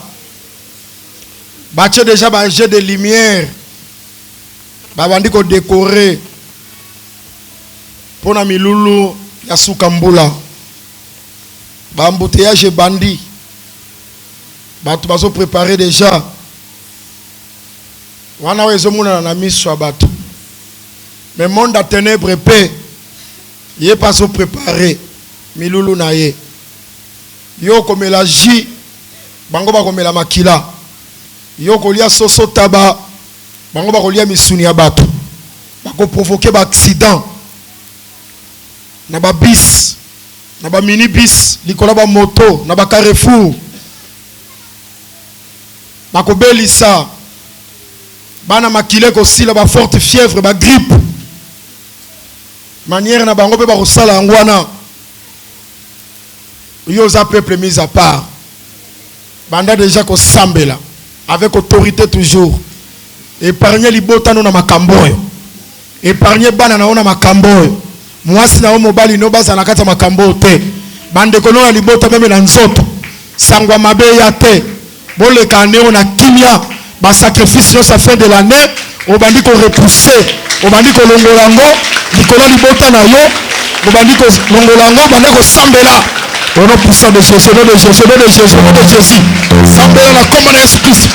S4: bâtir déjà un jet de lumière, bandi ko décorer pour na milulu ya sukambula, embouteillage bandi, batu baso préparer déjà. Wana wezo muna na miso ya batu. Mais monde à ténèbres paix, yé pas so préparer milulu na ye. Yo komela ji bango ba komela makila, yo kolia soso taba bango ba kolia misuni ya bato, bako provoquer ba accident na ba bis na ba mini bis likola ba moto na ba Carrefour, bako belisa bana makile ko sila ba forte fièvre ba grippe manière na bango pe ba kosala ngwana. Yosa peuple mis à part. Banda déjà ko sambela avec autorité toujours. Épargner libota no na makamboyo. Épargner bana na ona makamboyo. Mwasi na mobali no baza na kata makamboyo te. Bande ko no libota meme na nzoto. Sangwa mabe ya te. Bole kaneo na kimia ba sacrifice yo sa fin de l'année. Obandi ko repousser. Obandi ko longolango. Likolo libota na yo. Obandi ko longolango banda ko sambela. Au nom puissant de Jésus, au nom de Jésus, au nom de Jésus, au nom de Jésus. Sambela la commande esprit.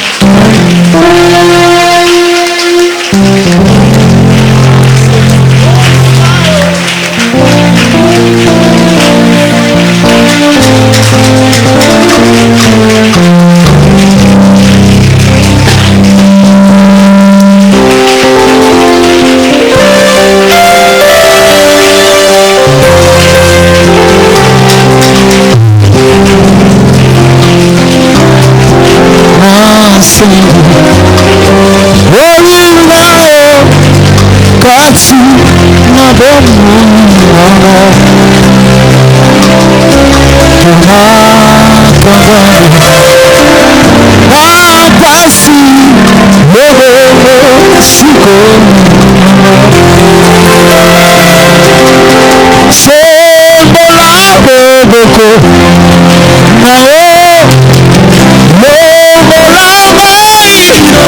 S5: No,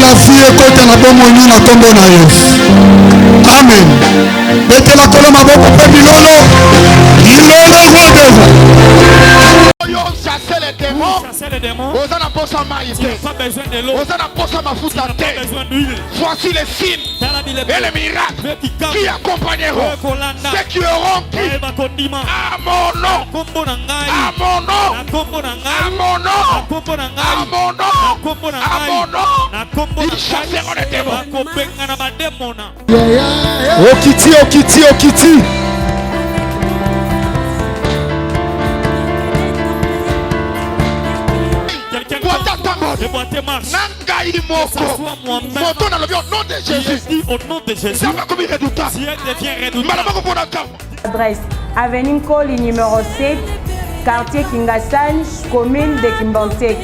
S4: La vie écoute na bomoni na kombo na Yesu. Amen. Betela kolo maboko pe milolo. Milolo rodeva.
S1: Yo chasser les démons. Vous en apportez en maïté. Vous en apportez ma foute à terre. Voici les signes et les miracles qui accompagneront ceux qui auront cru à mon nom. À mon nom. À mon nom. À mon nom. À mon nom. Ils chasseront les démons.
S4: Okiti, okiti, okiti.
S1: Nangai moko. Moto na lobi au nom de Jésus.
S5: Au nom de Jésus.
S1: Ça va comme redoutable.
S5: Si elle devient redoutable.
S3: Adresse Avenue Nkoli numéro 7, quartier Kingasani, commune de Kimbantek.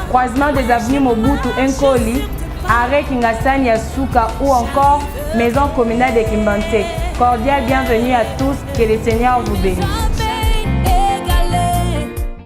S3: Croisement des avenues Mobutu Nkoli, arrêt Kingasani Yasuka ou encore maison communale de Kimbantek. Cordial bienvenue à tous, que le Seigneur vous bénisse.